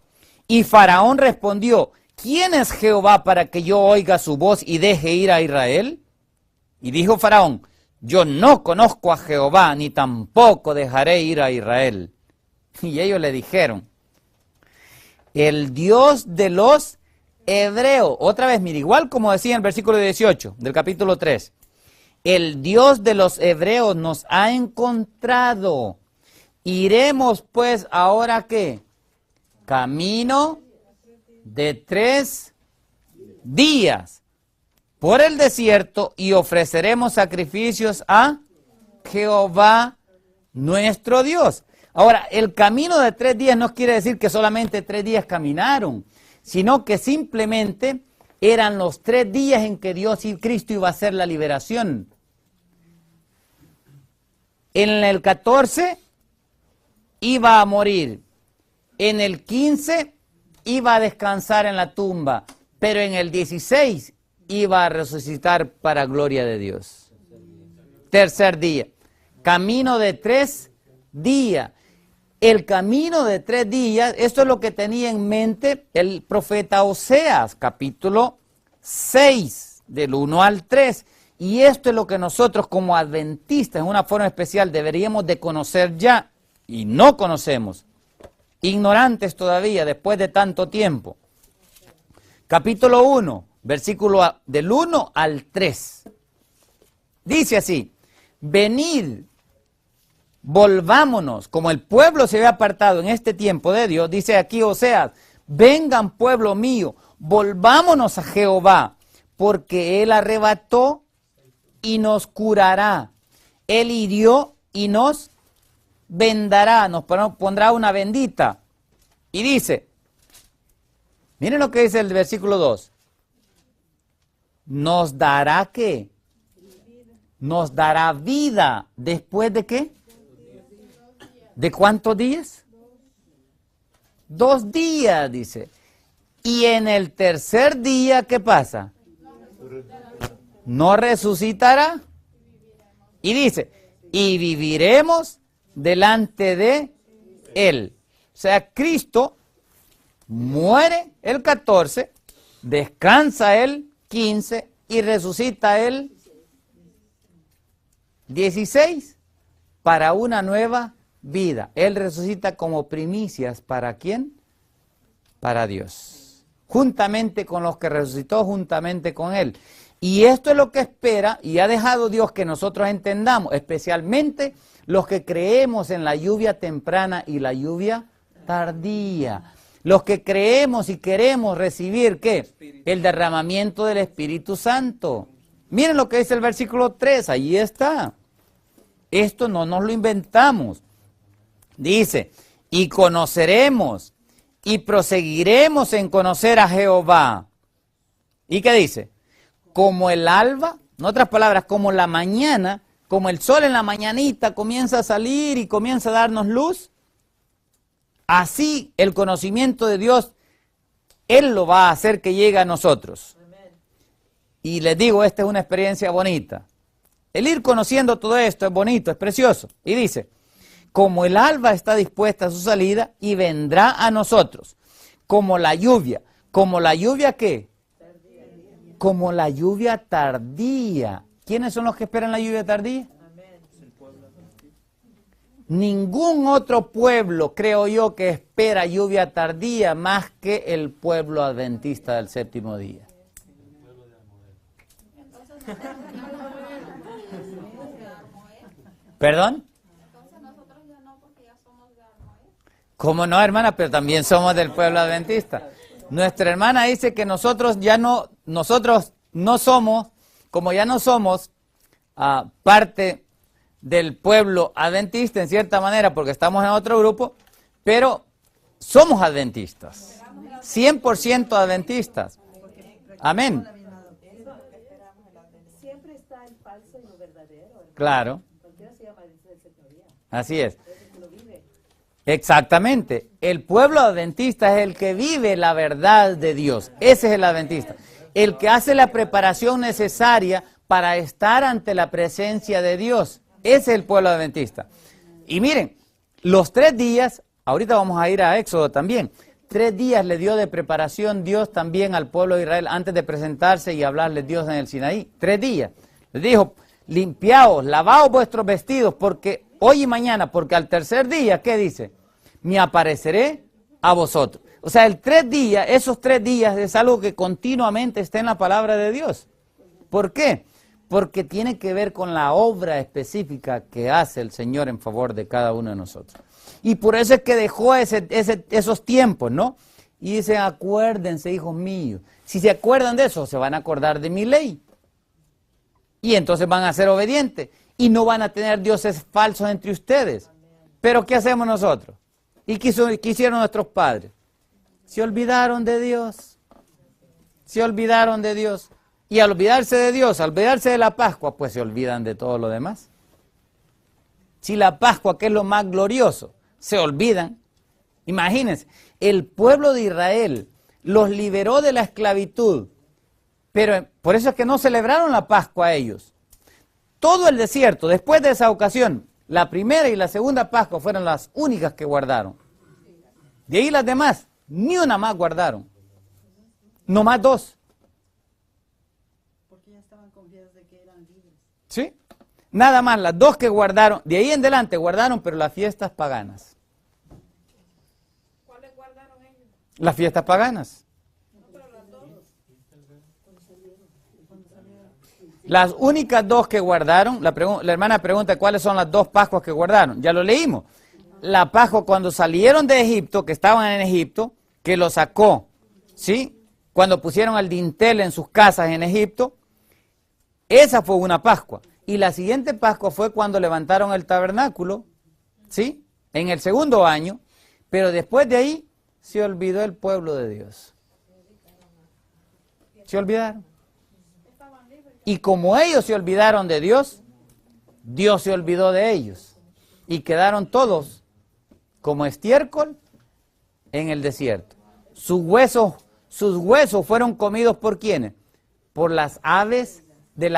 Y Faraón respondió, ¿quién es Jehová para que yo oiga su voz y deje ir a Israel? Y dijo Faraón, yo no conozco a Jehová, ni tampoco dejaré ir a Israel. Y ellos le dijeron, el Dios de los hebreos, otra vez, mira, igual como decía en el versículo 18 del capítulo 3, el Dios de los hebreos nos ha encontrado. Iremos pues ahora ¿qué? Camino de 3 días por el desierto y ofreceremos sacrificios a Jehová nuestro Dios. Ahora, el camino de 3 días no quiere decir que solamente 3 días caminaron, sino que simplemente eran los 3 días en que Dios y Cristo iba a hacer la liberación. En el 14 iba a morir. En el 15 iba a descansar en la tumba, pero en el 16 iba a resucitar para gloria de Dios. Tercer día. Camino de 3 días. El camino de 3 días, esto es lo que tenía en mente el profeta Oseas, capítulo 6, del 1 al 3. Y esto es lo que nosotros como adventistas, en una forma especial, deberíamos de conocer ya, y no conocemos. Ignorantes todavía, después de tanto tiempo. Capítulo 1, versículo del 1 al 3. Dice así, venid, volvámonos, como el pueblo se había apartado en este tiempo de Dios, dice aquí Oseas, vengan pueblo mío, volvámonos a Jehová, porque Él arrebató y nos curará, Él hirió y nos vendará, nos pondrá una bendita. Y dice, miren lo que dice el versículo 2, nos dará ¿qué? Nos dará vida, ¿después de qué? ¿De cuántos días? 2 días, dice. Y en el tercer día, ¿qué pasa? ¿No resucitará? Y dice, y viviremos delante de Él. O sea, Cristo muere el 14, descansa el 15 y resucita el 16 para una nueva vida. Él resucita como primicias. ¿Para quién? Para Dios. Juntamente con los que resucitó, juntamente con Él. Y esto es lo que espera y ha dejado Dios que nosotros entendamos, especialmente los que creemos en la lluvia temprana y la lluvia tardía. Los que creemos y queremos recibir, ¿qué? El derramamiento del Espíritu Santo. Miren lo que dice el versículo 3, ahí está. Esto no nos lo inventamos. Dice, y conoceremos y proseguiremos en conocer a Jehová. ¿Y qué dice? Como el alba, en otras palabras, como la mañana, como el sol en la mañanita comienza a salir y comienza a darnos luz, así el conocimiento de Dios, Él lo va a hacer que llegue a nosotros. Y les digo, esta es una experiencia bonita. El ir conociendo todo esto es bonito, es precioso. Y dice, como el alba está dispuesta a su salida y vendrá a nosotros, como la lluvia. ¿Como la lluvia qué? Como la lluvia tardía. ¿Quiénes son los que esperan la lluvia tardía? Ningún otro pueblo, creo yo, que espera lluvia tardía más que el pueblo adventista del séptimo día. ¿Perdón? ¿Cómo no, hermana? Pero también somos del pueblo adventista. Nuestra hermana dice que nosotros no somos, como ya no somos parte del pueblo adventista en cierta manera, porque estamos en otro grupo, pero somos adventistas, 100% adventistas. Amén. Siempre está el falso y lo verdadero. Claro. Cualquiera se llama el Señoría. Así es. Lo vive. Exactamente. El pueblo adventista es el que vive la verdad de Dios. Ese es el adventista. El que hace la preparación necesaria para estar ante la presencia de Dios. Ese es el pueblo adventista. Y miren, los 3 días, ahorita vamos a ir a Éxodo también, 3 días le dio de preparación Dios también al pueblo de Israel antes de presentarse y hablarle Dios en el Sinaí. 3 días. Les dijo, limpiaos, lavaos vuestros vestidos, porque hoy y mañana, porque al tercer día, ¿qué dice? Me apareceré a vosotros. O sea, esos 3 días es algo que continuamente está en la palabra de Dios. ¿Por qué? Porque tiene que ver con la obra específica que hace el Señor en favor de cada uno de nosotros. Y por eso es que dejó esos tiempos, ¿no? Y dice, acuérdense, hijos míos. Si se acuerdan de eso, se van a acordar de mi ley. Y entonces van a ser obedientes. Y no van a tener dioses falsos entre ustedes. Pero ¿qué hacemos nosotros? ¿Y qué hicieron nuestros padres? Se olvidaron de Dios. Se olvidaron de Dios. Y al olvidarse de Dios, al olvidarse de la Pascua, pues se olvidan de todo lo demás. Si la Pascua, que es lo más glorioso, se olvidan. Imagínense, el pueblo de Israel los liberó de la esclavitud, pero por eso es que no celebraron la Pascua ellos. Todo el desierto, después de esa ocasión, la primera y la segunda Pascua fueron las únicas que guardaron. De ahí las demás, ni una más guardaron. No más 2. ¿Sí? Nada más, las 2 que guardaron, de ahí en adelante guardaron, pero las fiestas paganas. ¿Cuáles guardaron ellos? Las fiestas paganas. No, pero las 2. Las únicas dos que guardaron, la hermana pregunta cuáles son las dos Pascuas que guardaron. Ya lo leímos. La Pascua cuando salieron de Egipto, que estaban en Egipto, que lo sacó, ¿sí? Cuando pusieron el dintel en sus casas en Egipto, esa fue una Pascua. Y la siguiente Pascua fue cuando levantaron el tabernáculo, ¿sí? En el segundo año, pero después de ahí se olvidó el pueblo de Dios. Se olvidaron. Y como ellos se olvidaron de Dios, Dios se olvidó de ellos. Y quedaron todos como estiércol en el desierto. Sus huesos fueron comidos ¿por quiénes? Por las aves de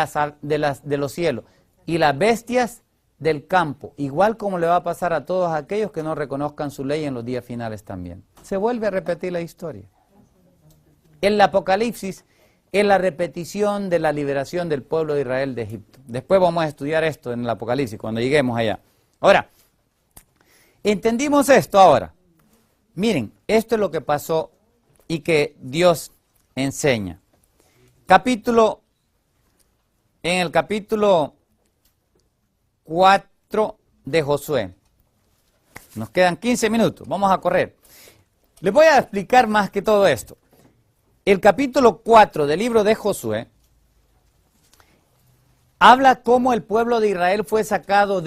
los cielos y las bestias del campo, igual como le va a pasar a todos aquellos que no reconozcan su ley en los días finales también. Se vuelve a repetir la historia. El Apocalipsis es la repetición de la liberación del pueblo de Israel de Egipto. Después vamos a estudiar esto en el Apocalipsis, cuando lleguemos allá. Ahora, entendimos esto ahora. Miren, esto es lo que pasó y que Dios enseña. En el capítulo 4 de Josué. Nos quedan 15 minutos, vamos a correr. Les voy a explicar más que todo esto. El capítulo 4 del libro de Josué habla cómo el pueblo de Israel fue sacado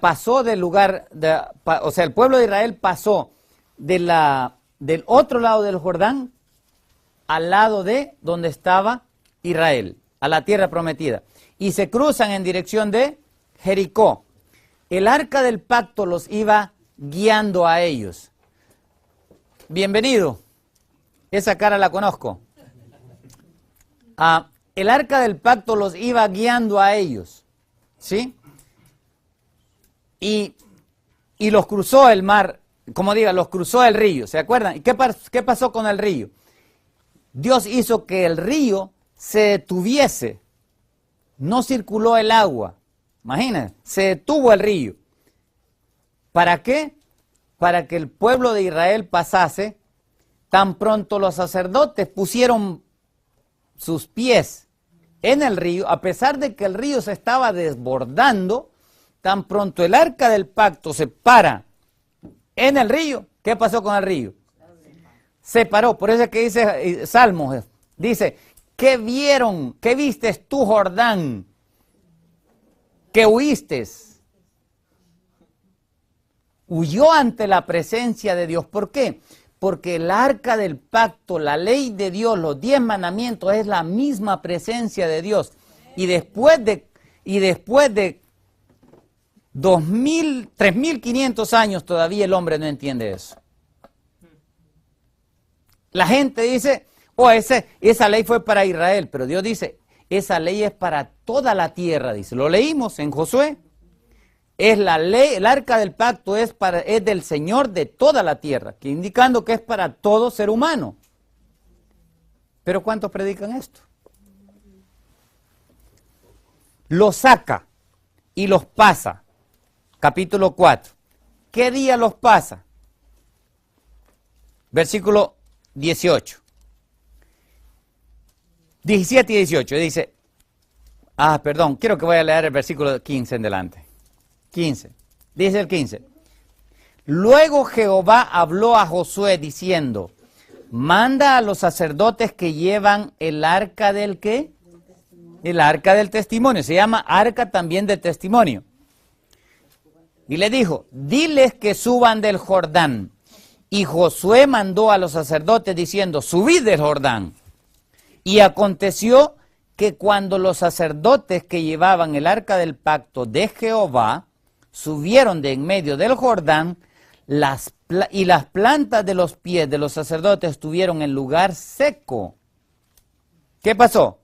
pasó del lugar, el pueblo de Israel pasó del otro lado del Jordán al lado de donde estaba Israel, a la tierra prometida. Y se cruzan en dirección de Jericó. El arca del pacto los iba guiando a ellos. Bienvenido. Esa cara la conozco. El arca del pacto los iba guiando a ellos. ¿Sí? Y los cruzó el mar, los cruzó el río. ¿Se acuerdan? ¿Y qué pasó con el río? Dios hizo que el río se detuviese. No circuló el agua. Imagínense, se detuvo el río. ¿Para qué? Para que el pueblo de Israel pasase. Tan pronto los sacerdotes pusieron sus pies en el río, a pesar de que el río se estaba desbordando, tan pronto el arca del pacto se para en el río. ¿Qué pasó con el río? Se paró. Por eso es que dice Salmos, dice, ¿qué vieron? ¿Qué viste tú, Jordán? ¿Qué huiste? Huyó ante la presencia de Dios. ¿Por qué? Porque el arca del pacto, la ley de Dios, los 10 mandamientos, es la misma presencia de Dios. Y después de 3.500 años todavía el hombre no entiende eso. La gente dice, esa ley fue para Israel, pero Dios dice, esa ley es para toda la tierra, dice. Lo leímos en Josué. Es la ley, el arca del pacto es del Señor de toda la tierra, que indicando que es para todo ser humano. Pero ¿cuántos predican esto? Los saca y los pasa. Capítulo 4. ¿Qué día los pasa? Versículo 18. 17 y 18. Dice, quiero que vaya a leer el versículo 15 en delante. 15. Dice el 15. Luego Jehová habló a Josué diciendo, manda a los sacerdotes que llevan el arca del ¿qué? El arca del testimonio. Se llama arca también del testimonio. Y le dijo, diles que suban del Jordán. Y Josué mandó a los sacerdotes diciendo, subid del Jordán. Y aconteció que cuando los sacerdotes que llevaban el arca del pacto de Jehová subieron de en medio del Jordán, las plantas de los pies de los sacerdotes estuvieron en lugar seco. ¿Qué pasó?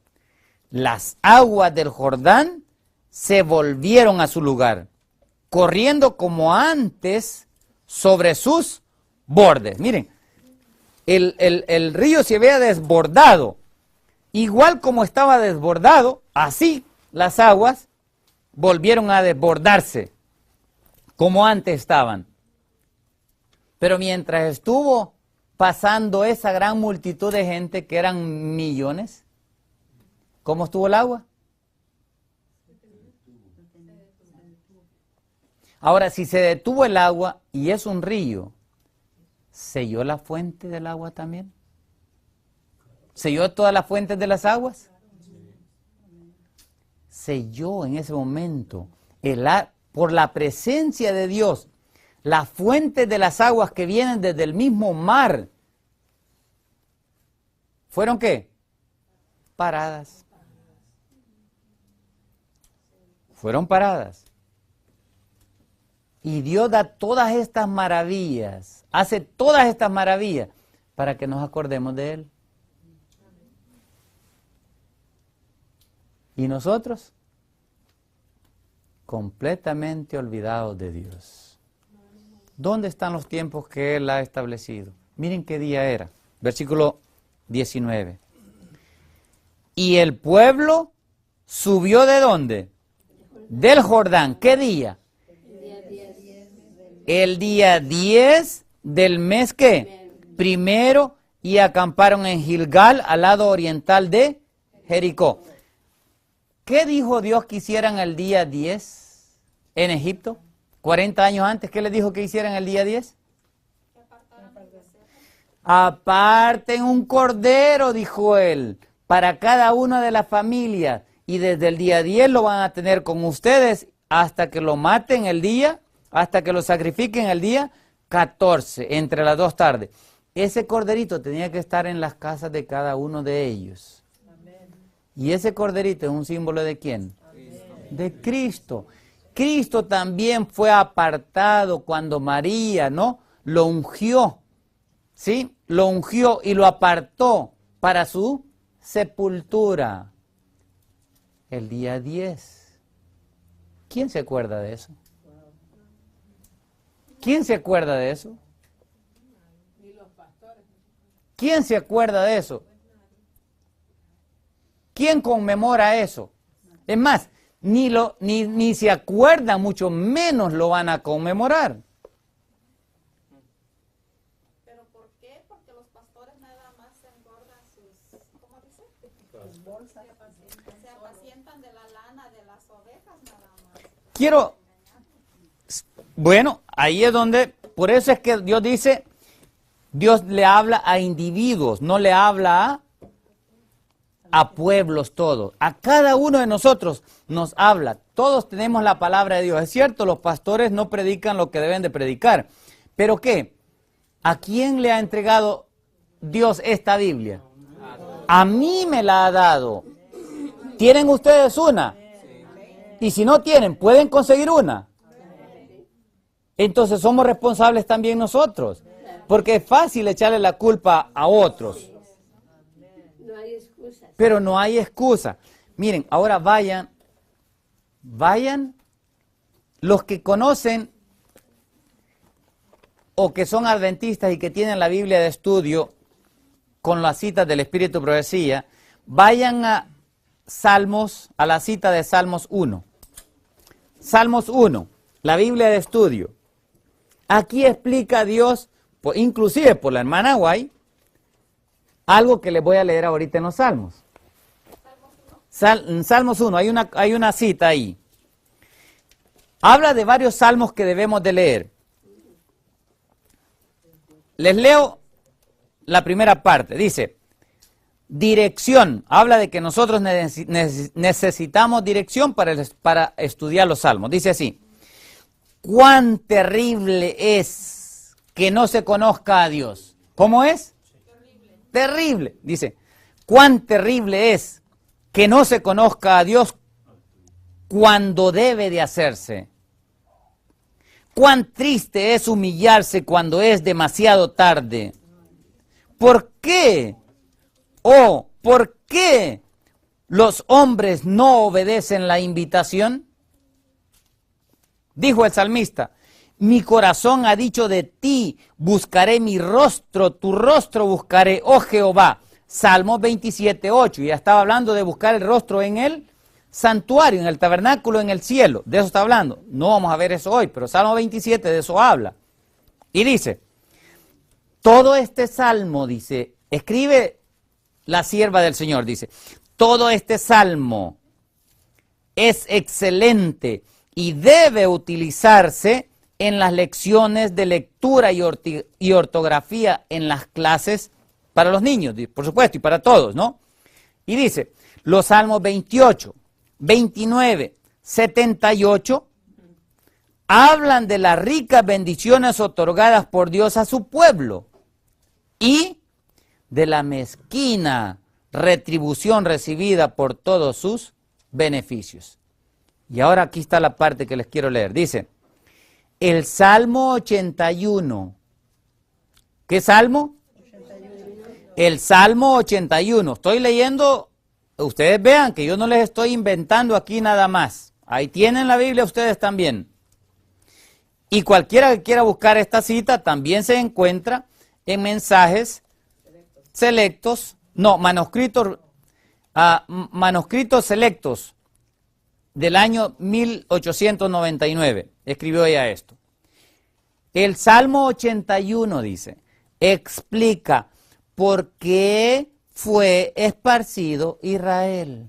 Las aguas del Jordán se volvieron a su lugar, corriendo como antes sobre sus bordes. Miren, el río se había desbordado. Igual como estaba desbordado, así las aguas volvieron a desbordarse, como antes estaban. Pero mientras estuvo pasando esa gran multitud de gente, que eran millones, ¿Cómo estuvo el agua? Ahora, si se detuvo el agua y es un río, ¿selló la fuente del agua también? ¿Selló todas las fuentes de las aguas? Selló en ese momento, por la presencia de Dios, las fuentes de las aguas que vienen desde el mismo mar. ¿Fueron qué? Paradas. Fueron paradas. Y Dios da todas estas maravillas, hace todas estas maravillas para que nos acordemos de Él. ¿Y nosotros? Completamente olvidados de Dios. ¿Dónde están los tiempos que Él ha establecido? Miren qué día era. Versículo 19. Y el pueblo subió ¿de dónde? Del Jordán. ¿Qué día? El día 10 del mes ¿qué? Primero, y acamparon en Gilgal, al lado oriental de Jericó. ¿Qué dijo Dios que hicieran el día 10 en Egipto? 40 años antes, ¿qué les dijo que hicieran el día 10? Aparten un cordero, dijo él, para cada una de las familias. Y desde el día 10 lo van a tener con ustedes hasta que lo maten el día, hasta que lo sacrifiquen el día 14, entre las 2 tardes. Ese corderito tenía que estar en las casas de cada uno de ellos. Y ese corderito es un símbolo ¿de quién? De Cristo. Cristo también fue apartado cuando María, ¿no? Lo ungió, ¿sí? Lo ungió y lo apartó para su sepultura. El día 10. ¿Quién se acuerda de eso? ¿Quién se acuerda de eso? ¿Quién se acuerda de eso? ¿Quién conmemora eso? Es más, ni se acuerdan, mucho menos lo van a conmemorar. ¿Pero por qué? Porque los pastores nada más se engordan sus, ¿cómo dice? Sus bolsas. Se apacientan de la lana de las ovejas nada más. Bueno, ahí es donde, por eso es que Dios dice, Dios le habla a individuos, no le habla a pueblos todos. A cada uno de nosotros nos habla. Todos tenemos la palabra de Dios. Es cierto, los pastores no predican lo que deben de predicar. ¿Pero qué? ¿A quién le ha entregado Dios esta Biblia? A mí me la ha dado. ¿Tienen ustedes una? Y si no tienen, ¿pueden conseguir una? Entonces somos responsables también nosotros. Porque es fácil echarle la culpa a otros. Pero no hay excusa. Miren, ahora vayan los que conocen o que son adventistas y que tienen la Biblia de estudio con las citas del Espíritu Profecía, vayan a Salmos, a la cita de Salmos 1. Salmos 1, la Biblia de estudio. Aquí explica Dios, inclusive por la hermana Guay, algo que les voy a leer ahorita en los Salmos. Salmos 1, hay una cita ahí. Habla de varios salmos que debemos de leer. Les leo la primera parte. Dice, dirección. Habla de que nosotros necesitamos dirección para estudiar los salmos. Dice así, cuán terrible es que no se conozca a Dios. ¿Cómo es? Terrible. Dice, cuán terrible es que no se conozca a Dios cuando debe de hacerse. Cuán triste es humillarse cuando es demasiado tarde. ¿Por qué? Oh, ¿por qué los hombres no obedecen la invitación? Dijo el salmista, mi corazón ha dicho de ti, buscaré mi rostro, tu rostro buscaré, oh Jehová. Salmo 27:8, ya estaba hablando de buscar el rostro en el santuario, en el tabernáculo, en el cielo. De eso está hablando. No vamos a ver eso hoy, pero Salmo 27 de eso habla. Y dice, todo este salmo, dice, escribe la sierva del Señor, dice, todo este salmo es excelente y debe utilizarse en las lecciones de lectura y ortografía en las clases para los niños, por supuesto, y para todos, ¿no? Y dice, los salmos 28, 29, 78 hablan de las ricas bendiciones otorgadas por Dios a su pueblo y de la mezquina retribución recibida por todos sus beneficios. Y ahora aquí está la parte que les quiero leer. Dice, el Salmo 81. ¿Qué salmo? 81. El Salmo 81. Estoy leyendo, ustedes vean que yo no les estoy inventando aquí nada más. Ahí tienen la Biblia ustedes también. Y cualquiera que quiera buscar esta cita también se encuentra en mensajes selectos, no, manuscritos selectos del año 1899. Escribió ella esto. El Salmo 81 dice, explica por qué fue esparcido Israel.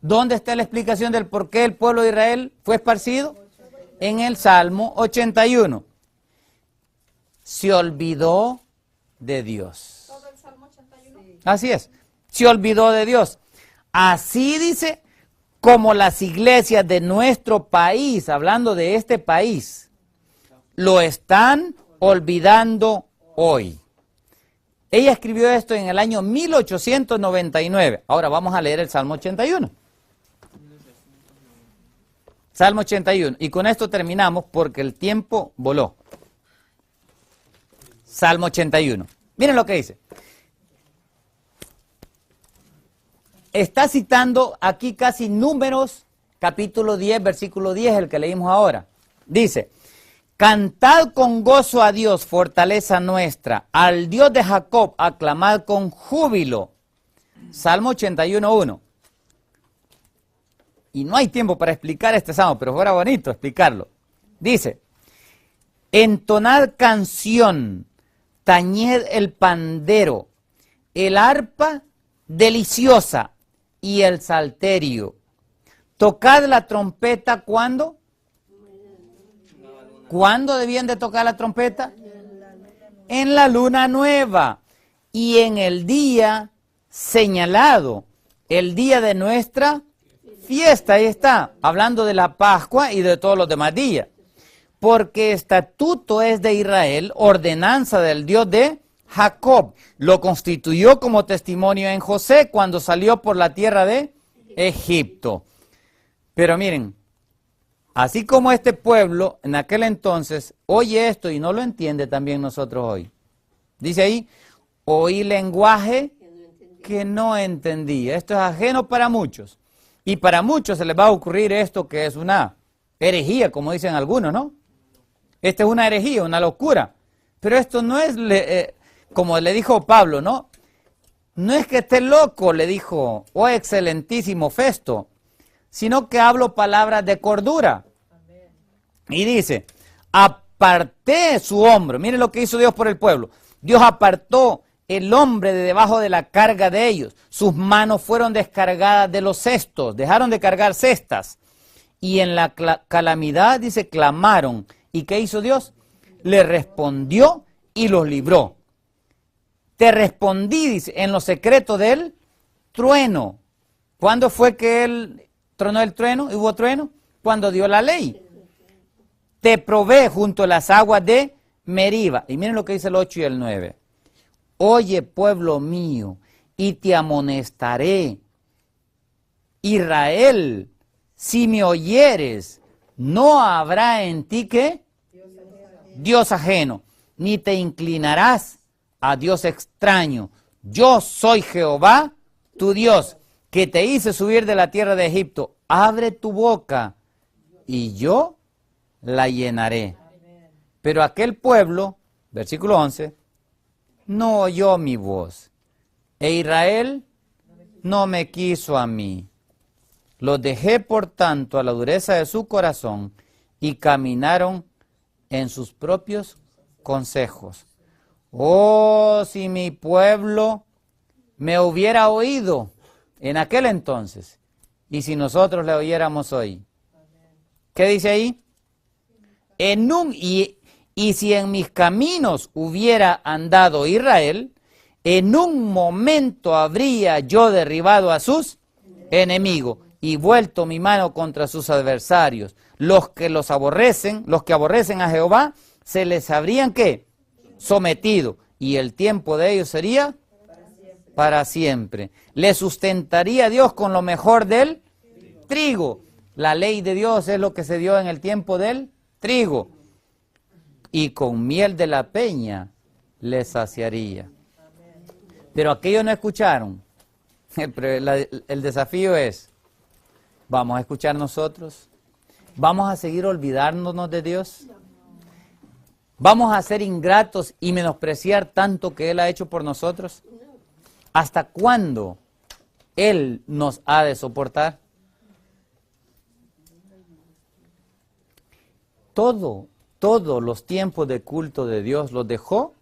¿Dónde está la explicación del por qué el pueblo de Israel fue esparcido? En el Salmo 81. Se olvidó de Dios. ¿Todo el Salmo 81? Así es. Se olvidó de Dios. Así dice, como las iglesias de nuestro país, hablando de este país, lo están olvidando hoy. Ella escribió esto en el año 1899. Ahora vamos a leer el Salmo 81. Salmo 81. Y con esto terminamos porque el tiempo voló. Salmo 81. Miren lo que dice. Está citando aquí casi Números, capítulo 10, versículo 10, el que leímos ahora. Dice, cantad con gozo a Dios, fortaleza nuestra, al Dios de Jacob, aclamad con júbilo. Salmo 81, 1. Y no hay tiempo para explicar este salmo, pero fuera bonito explicarlo. Dice, entonad canción, tañed el pandero, el arpa deliciosa y el salterio. Tocad la trompeta, ¿cuándo? ¿Cuándo debían de tocar la trompeta? En la luna nueva y en el día señalado, el día de nuestra fiesta. Ahí está, hablando de la Pascua y de todos los demás días. Porque estatuto es de Israel, ordenanza del Dios de Jacob. Lo constituyó como testimonio en José cuando salió por la tierra de Egipto. Pero miren, así como este pueblo en aquel entonces oye esto y no lo entiende, también nosotros hoy. Dice ahí, oí lenguaje que no entendía. Esto es ajeno para muchos. Y para muchos se les va a ocurrir esto que es una herejía, como dicen algunos, ¿no? Esta es una herejía, una locura. Pero esto no es, como le dijo Pablo, ¿no? No es que esté loco, le dijo, oh excelentísimo Festo, sino que hablo palabras de cordura. Y dice, aparté su hombro. Miren lo que hizo Dios por el pueblo. Dios apartó el hombre de debajo de la carga de ellos. Sus manos fueron descargadas de los cestos, dejaron de cargar cestas. Y en la calamidad, dice, clamaron. ¿Y qué hizo Dios? Le respondió y los libró. Te respondí, dice, en lo secreto del trueno. ¿Cuándo fue que él tronó el trueno? ¿Hubo trueno? Cuando dio la ley. Te probé junto a las aguas de Meriba. Y miren lo que dice el 8 y el 9. Oye, pueblo mío, y te amonestaré. Israel, si me oyeres, no habrá en ti ¿qué? Dios ajeno, ni te inclinarás a Dios extraño. Yo soy Jehová, tu Dios, que te hice subir de la tierra de Egipto. Abre tu boca y yo la llenaré. Pero aquel pueblo, versículo 11, no oyó mi voz, e Israel no me quiso a mí. Los dejé, por tanto, a la dureza de su corazón y caminaron en sus propios consejos. Oh, si mi pueblo me hubiera oído en aquel entonces, y si nosotros le oyéramos hoy. ¿Qué dice ahí? Y si en mis caminos hubiera andado Israel, en un momento habría yo derribado a sus enemigos y vuelto mi mano contra sus adversarios. Los que aborrecen a Jehová, se les habrían ¿qué? Sometido, y el tiempo de ellos sería para siempre. Le sustentaría Dios con lo mejor del trigo. La ley de Dios es lo que se dio en el tiempo del trigo. Y con miel de la peña les saciaría. Pero aquellos no escucharon. El desafío es, ¿vamos a escuchar nosotros? ¿Vamos a seguir olvidándonos de Dios? ¿Vamos a ser ingratos y menospreciar tanto que Él ha hecho por nosotros? ¿Hasta cuándo Él nos ha de soportar? Todos los tiempos de culto de Dios los dejó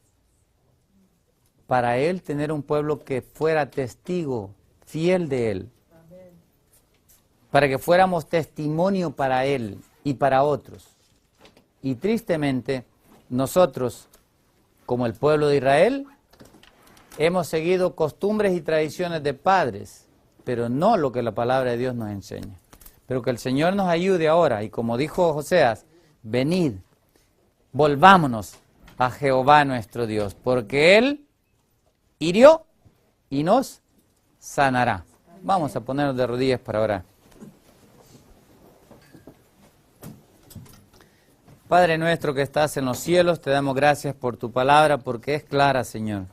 para Él tener un pueblo que fuera testigo fiel de Él. Para que fuéramos testimonio para Él y para otros. Y tristemente, nosotros, como el pueblo de Israel, hemos seguido costumbres y tradiciones de padres, pero no lo que la palabra de Dios nos enseña. Pero que el Señor nos ayude ahora, y como dijo Oseas, venid, volvámonos a Jehová nuestro Dios, porque Él hirió y nos sanará. Vamos a ponernos de rodillas para orar. Padre nuestro que estás en los cielos, te damos gracias por tu palabra, porque es clara, Señor.